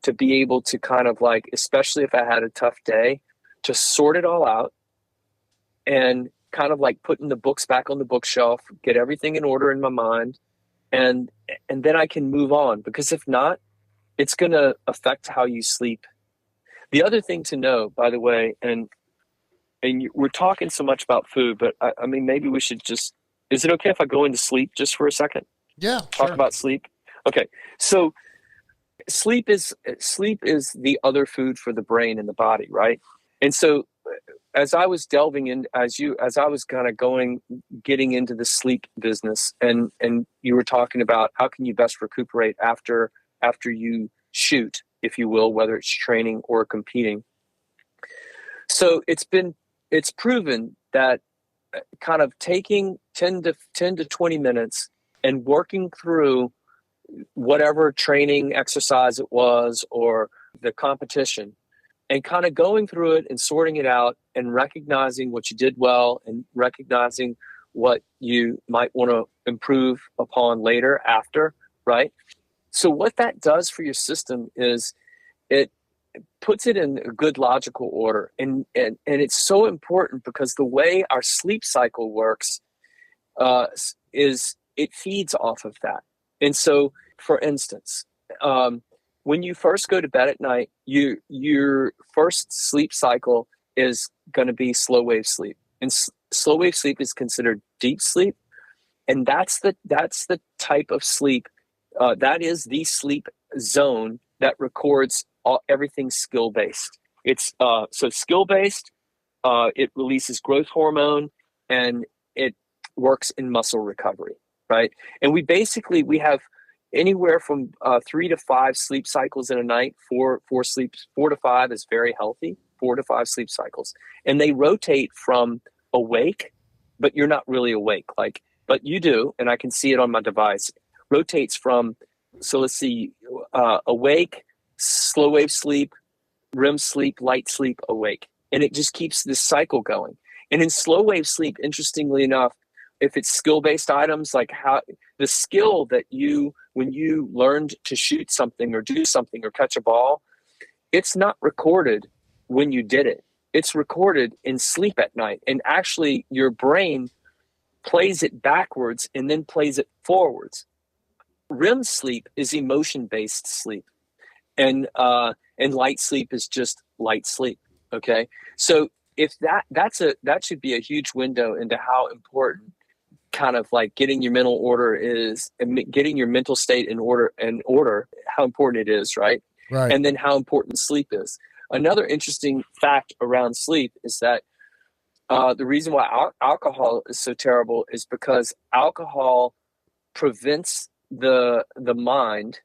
to be able to kind of, like, especially if I had a tough day, to sort it all out and kind of like putting the books back on the bookshelf, get everything in order in my mind, and then I can move on. Because if not, it's going to affect how you sleep. The other thing to know, by the way, and and we're talking so much about food, but I mean, maybe we should just, is it okay if I go into sleep just for a second? Yeah. Talk about sleep. Okay. So sleep is the other food for the brain and the body, right? And so as I was delving in, as I was kind of getting into the sleep business, and you were talking about how can you best recuperate after you shoot, if you will, whether it's training or competing. So it's proven that kind of taking 10 to 20 minutes and working through whatever training exercise it was or the competition, and kind of going through it and sorting it out and recognizing what you did well and recognizing what you might want to improve upon later after, right? So what that does for your system is it puts it in a good logical order. And it's so important because the way our sleep cycle works is it feeds off of that. And so, for instance, when you first go to bed at night, your first sleep cycle is going to be slow wave sleep. And slow wave sleep is considered deep sleep. And that's the type of sleep, that is the sleep zone that records everything skill-based. It's so skill-based, it releases growth hormone, and it works in muscle recovery, right? And we have anywhere from 3 to 5 sleep cycles in a night. 4 to 5 is very healthy. 4 to 5 sleep cycles, and they rotate from awake, but you're not really awake, but you do, and I can see it on my device. Rotates from, so let's see, awake, slow wave sleep, REM sleep, light sleep, awake, and it just keeps this cycle going. And in slow wave sleep, interestingly enough, if it's skill-based items, like how the skill that when you learned to shoot something or do something or catch a ball, it's not recorded when you did it. It's recorded in sleep at night. And actually your brain plays it backwards and then plays it forwards. REM sleep is emotion-based sleep. And light sleep is just light sleep. Okay. So if that should be a huge window into how important kind of like getting your mental order is, and getting your mental state in order, how important it is, right? Right. And then how important sleep is. Another interesting fact around sleep is that the reason why alcohol is so terrible is because alcohol prevents the mind,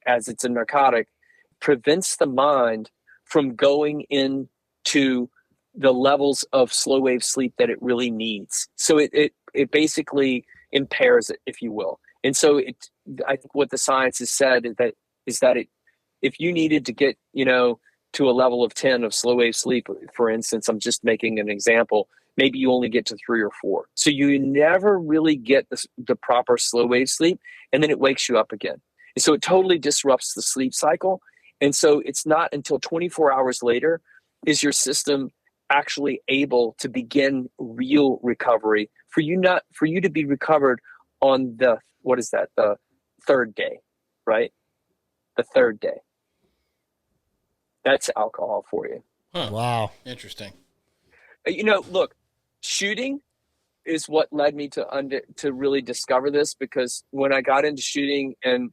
as it's a narcotic, prevents the mind from going into the levels of slow wave sleep that it really needs. So it basically impairs it, if you will. And so I think what the science has said is that if you needed to get, to a level of 10 of slow wave sleep, for instance, I'm just making an example, maybe you only get to 3 or 4. So you never really get the proper slow wave sleep, and then it wakes you up again. And so it totally disrupts the sleep cycle. And so it's not until 24 hours later is your system actually able to begin real recovery for you to be recovered on the third day, right? The third day. That's alcohol for you. Huh. Wow. Interesting. Look, shooting is what led me to really discover this, because when I got into shooting and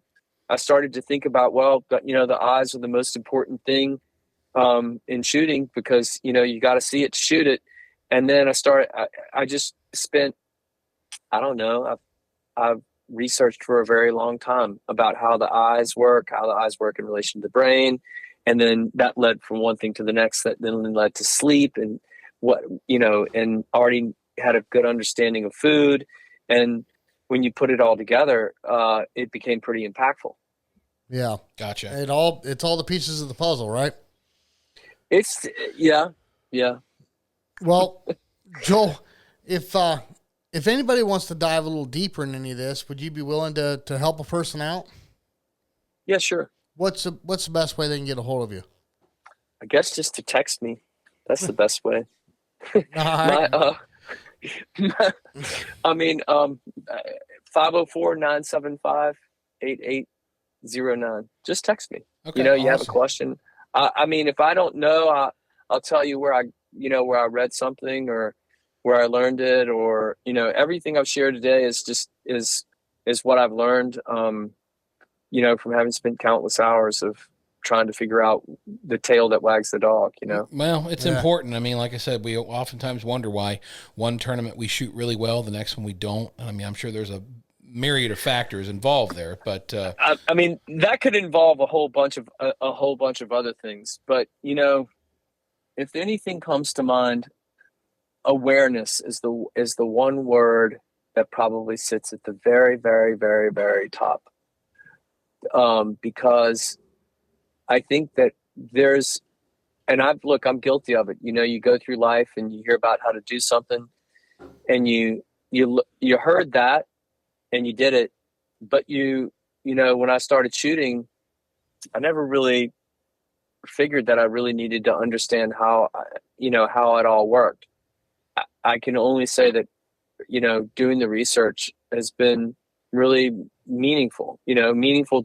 I started to think about, the eyes are the most important thing in shooting, because, you got to see it to shoot it. And then I just spent, I don't know, I've researched for a very long time about how the eyes work in relation to the brain. And then that led from one thing to the next, that then led to sleep and and already had a good understanding of food. And when you put it all together, it became pretty impactful. Yeah. Gotcha. It's all the pieces of the puzzle, right? It's yeah. Well, Joel, if anybody wants to dive a little deeper in any of this, would you be willing to help a person out? Yeah, sure. What's the best way they can get a hold of you? I guess just to text me. That's the best way. Right. 504-975-8809. Just text me. Okay, You awesome. have a question. If I don't know, I'll tell you where where I read something or where I learned it, or, everything I've shared today is what I've learned, from having spent countless hours of trying to figure out the tail that wags the dog, Well, it's important. I mean, like I said, we oftentimes wonder why one tournament we shoot really well, the next one we don't. I mean, I'm sure there's a myriad of factors involved there, but I mean, that could involve a whole bunch of other things. But if anything comes to mind, awareness is the one word that probably sits at the very, very, very, very top. Because I think that I'm guilty of it. You go through life and you hear about how to do something, and you heard that and you did it, but when I started shooting, I never really figured that I really needed to understand how it all worked. I can only say that, doing the research has been really meaningful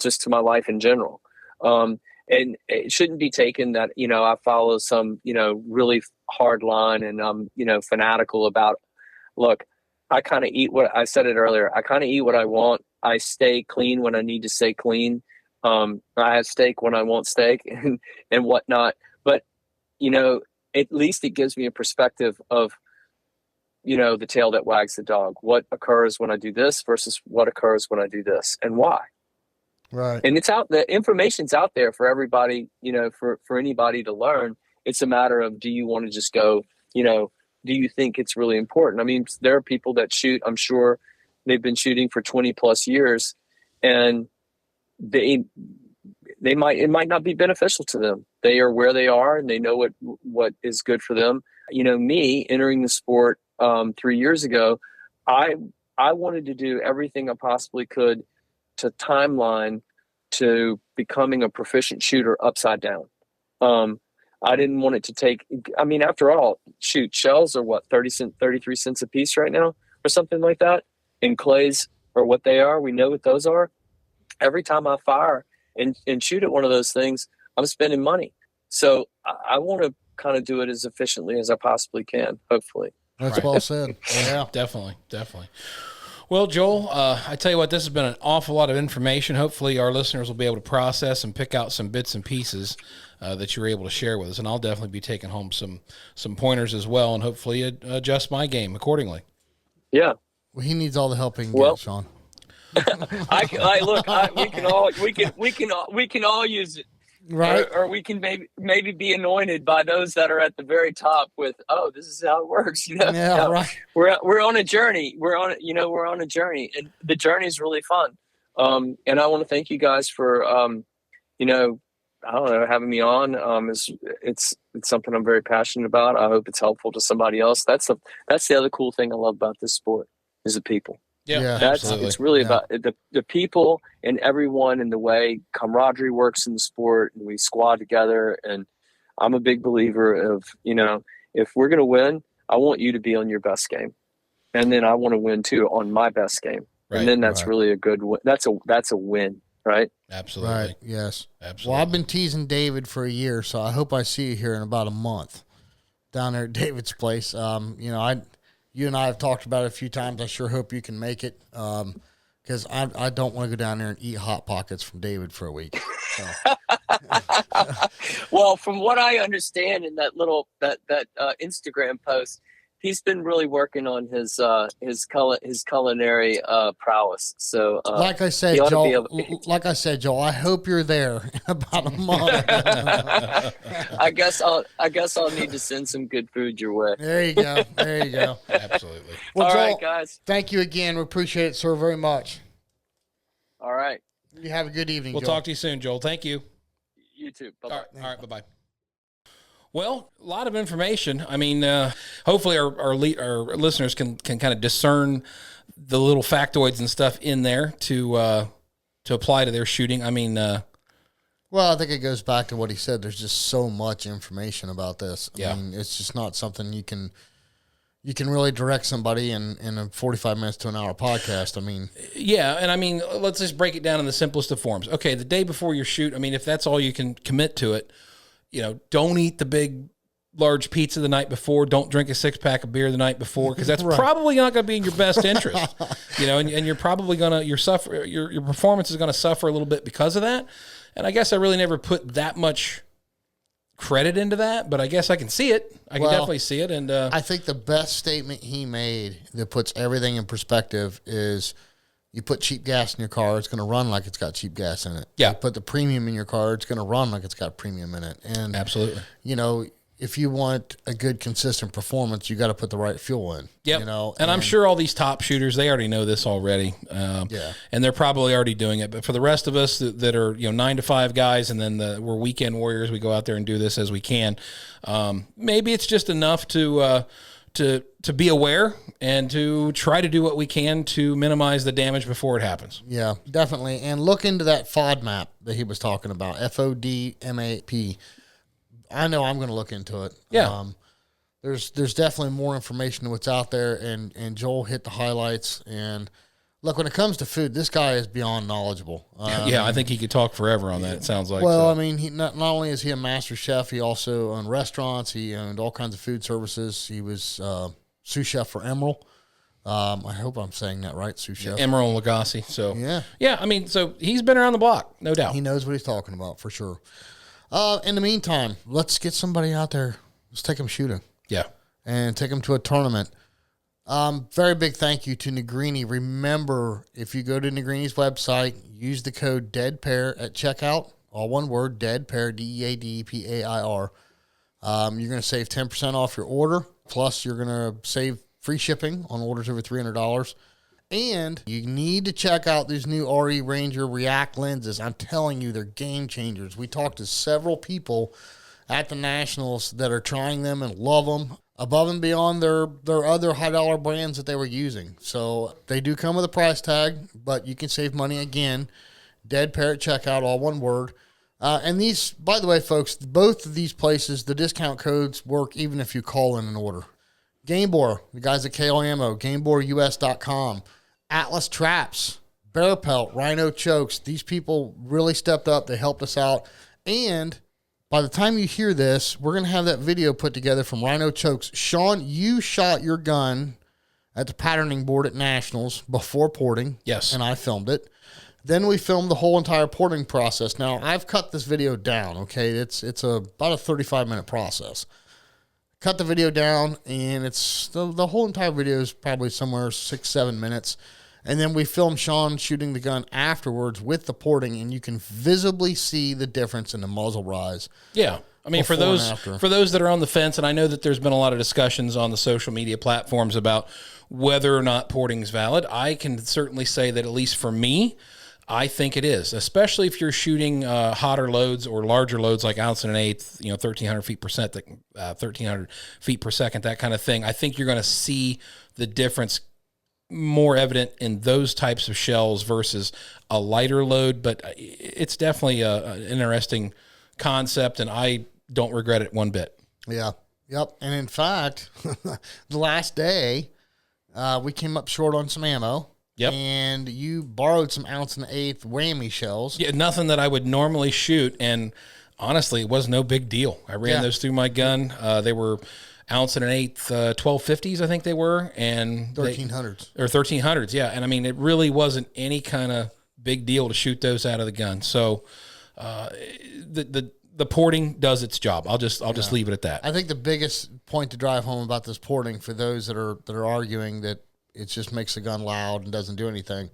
just to my life in general. And it shouldn't be taken that, I follow some, really hard line and I'm, fanatical about, look, I kind of eat what I said it earlier. I kind of eat what I want. I stay clean when I need to stay clean. I have steak when I want steak and whatnot. But, at least it gives me a perspective of, the tail that wags the dog. What occurs when I do this versus what occurs when I do this, and why. Right. And it's out, the information's out there for everybody, for anybody to learn. It's a matter of, do you want to just go, do you think it's really important? I mean, there are people that shoot, I'm sure they've been shooting for 20 plus years, and it might not be beneficial to them. They are where they are and they know what is good for them. Me entering the sport 3 years ago, I wanted to do everything I possibly could to timeline to becoming a proficient shooter upside down. I didn't want it to take, after all, shells are what, 33 cents a piece right now or something like that. And clays are what they are. We know what those are. Every time I fire and shoot at one of those things, I'm spending money. So I want to kind of do it as efficiently as I possibly can, hopefully. That's well said. Yeah, definitely. Well, Joel, I tell you what, this has been an awful lot of information. Hopefully our listeners will be able to process and pick out some bits and pieces that you're able to share with us. And I'll definitely be taking home some pointers as well, and hopefully adjust my game accordingly. Yeah. Well, he needs all the help he can get, Sean. We can all use it. Right. Or we can maybe be anointed by those that are at the very top with, this is how it works. Yeah, right. We're on a journey. We're on a journey, and the journey is really fun. And I want to thank you guys for, having me on. It's something I'm very passionate about. I hope it's helpful to somebody else. That's the other cool thing I love about this sport is the people. Yeah, absolutely. It's really about the people and everyone, and the way camaraderie works in the sport, and we squad together. And I'm a big believer of, if we're going to win, I want you to be on your best game, and then I want to win too on my best game. Right, and then that's really a good win. That's a win, right? Absolutely. Right. Yes. Absolutely. Well, I've been teasing David for a year, so I hope I see you here in about a month down there at David's place. You and I have talked about it a few times. I sure hope you can make it, because I don't want to go down there and eat Hot Pockets from David for a week. So. Well, from what I understand in that Instagram post, he's been really working on his culinary prowess. So, like I said, Joel, I hope you're there in about a month. I guess I'll need to send some good food your way. There you go. Absolutely. Well, all Joel, right, guys. Thank you again. We appreciate it, sir, very much. All right. You have a good evening. We'll Joel. talk to you soon, Joel. Thank you. You too. Bye-bye. All right. Bye-bye. Well, a lot of information. I mean, hopefully our listeners can kind of discern the little factoids and stuff in there to apply to their shooting. I mean, well, I think it goes back to what he said. There's just so much information about this. Yeah. I mean, it's just not something you can really direct somebody in a 45 minutes to an hour podcast. I mean, yeah. And I mean, let's just break it down in the simplest of forms. Okay. The day before your shoot, I mean, if that's all you can commit to it, don't eat the big large pizza the night before. Don't drink a 6-pack of beer the night before, because that's probably not going to be in your best interest. And you're probably going to your performance is going to suffer a little bit because of that. And I guess I really never put that much credit into that, but I guess I can see it. I can definitely see it. And I think the best statement he made that puts everything in perspective is, you put cheap gas in your car, it's going to run like it's got cheap gas in it. Yeah. You put the premium in your car, it's going to run like it's got premium in it. And absolutely, if you want a good, consistent performance, you got to put the right fuel in. Yep. And I'm sure all these top shooters, they already know this already. And they're probably already doing it. But for the rest of us that are 9 to 5 guys, and then we're weekend warriors, we go out there and do this as we can. Maybe it's just enough to be aware and to try to do what we can to minimize the damage before it happens. Yeah, definitely. And look into that FODMAP that he was talking about, FODMAP. I know I'm going to look into it. Yeah. There's definitely more information than what's out there, and Joel hit the highlights. And look, when it comes to food, this guy is beyond knowledgeable. I think he could talk forever on that, it sounds like. Well, he not only is he a master chef, he also owned restaurants. He owned all kinds of food services. He was sous chef for Emerald. I hope I'm saying that right, sous chef. Emerald Lagasse. So yeah. So he's been around the block, no doubt. He knows what he's talking about for sure. In the meantime, let's get somebody out there. Let's take them shooting. Yeah. And take them to a tournament. Very big thank you to Negrini. Remember, if you go to Negrini's website, use the code DEADPAIR at checkout. All one word, DEADPAIR, DEADPAIR. You're going to save 10% off your order. Plus, you're going to save free shipping on orders over $300. And you need to check out these new RE Ranger React lenses. I'm telling you, they're game changers. We talked to several people at the Nationals that are trying them and love them above and beyond their other high-dollar brands that they were using. So they do come with a price tag, but you can save money again. Dead Parrot checkout, all one word. And these, by the way, folks, both of these places, the discount codes work even if you call in an order. Game Bore, the guys at KO Ammo, GameBoreUS.com, Atlas Traps, Bear Pelt, Rhino Chokes. These people really stepped up. They helped us out. And by the time you hear this, we're going to have that video put together from Rhino Chokes. Sean, you shot your gun at the patterning board at Nationals before porting. Yes. And I filmed it. Then we filmed the whole entire porting process. Now, I've cut this video down, okay? It's about a 35-minute process. Cut the video down, and it's the whole entire video is probably somewhere 6-7 minutes. And then we filmed Sean shooting the gun afterwards with the porting, and you can visibly see the difference in the muzzle rise. Yeah. I mean, for those that are on the fence, and I know that there's been a lot of discussions on the social media platforms about whether or not porting is valid, I can certainly say that at least for me, I think it is, especially if you're shooting hotter loads or larger loads like ounce and an eighth, 1,300 feet per second, 1,300 feet per second, that kind of thing. I think you're going to see the difference more evident in those types of shells versus a lighter load, but it's definitely an interesting concept, and I don't regret it one bit. Yeah. Yep. And in fact, the last day, we came up short on some ammo. Yep. And you borrowed some ounce and an eighth whammy shells. Yeah, nothing that I would normally shoot, and honestly, it was no big deal. I ran those through my gun. They were ounce and an eighth 1250s, I think they were, and 1300s. Or 1300s, yeah. And I mean, it really wasn't any kind of big deal to shoot those out of the gun. So the porting does its job. I'll just leave it at that. I think the biggest point to drive home about this porting for those that are arguing that it just makes the gun loud and doesn't do anything,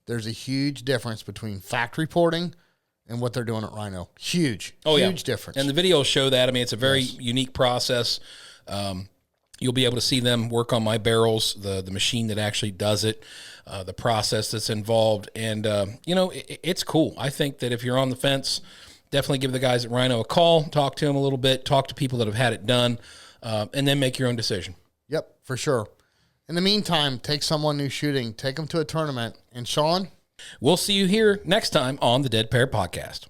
there's a huge difference between factory porting and what they're doing at Rhino. Huge difference. And the videos show that. I mean, it's a very unique process. You'll be able to see them work on my barrels, the machine that actually does it, the process that's involved. And, it's cool. I think that if you're on the fence, definitely give the guys at Rhino a call, talk to them a little bit, talk to people that have had it done, and then make your own decision. Yep, for sure. In the meantime, take someone new shooting, take them to a tournament. And Sean? We'll see you here next time on the Dead Pair Podcast.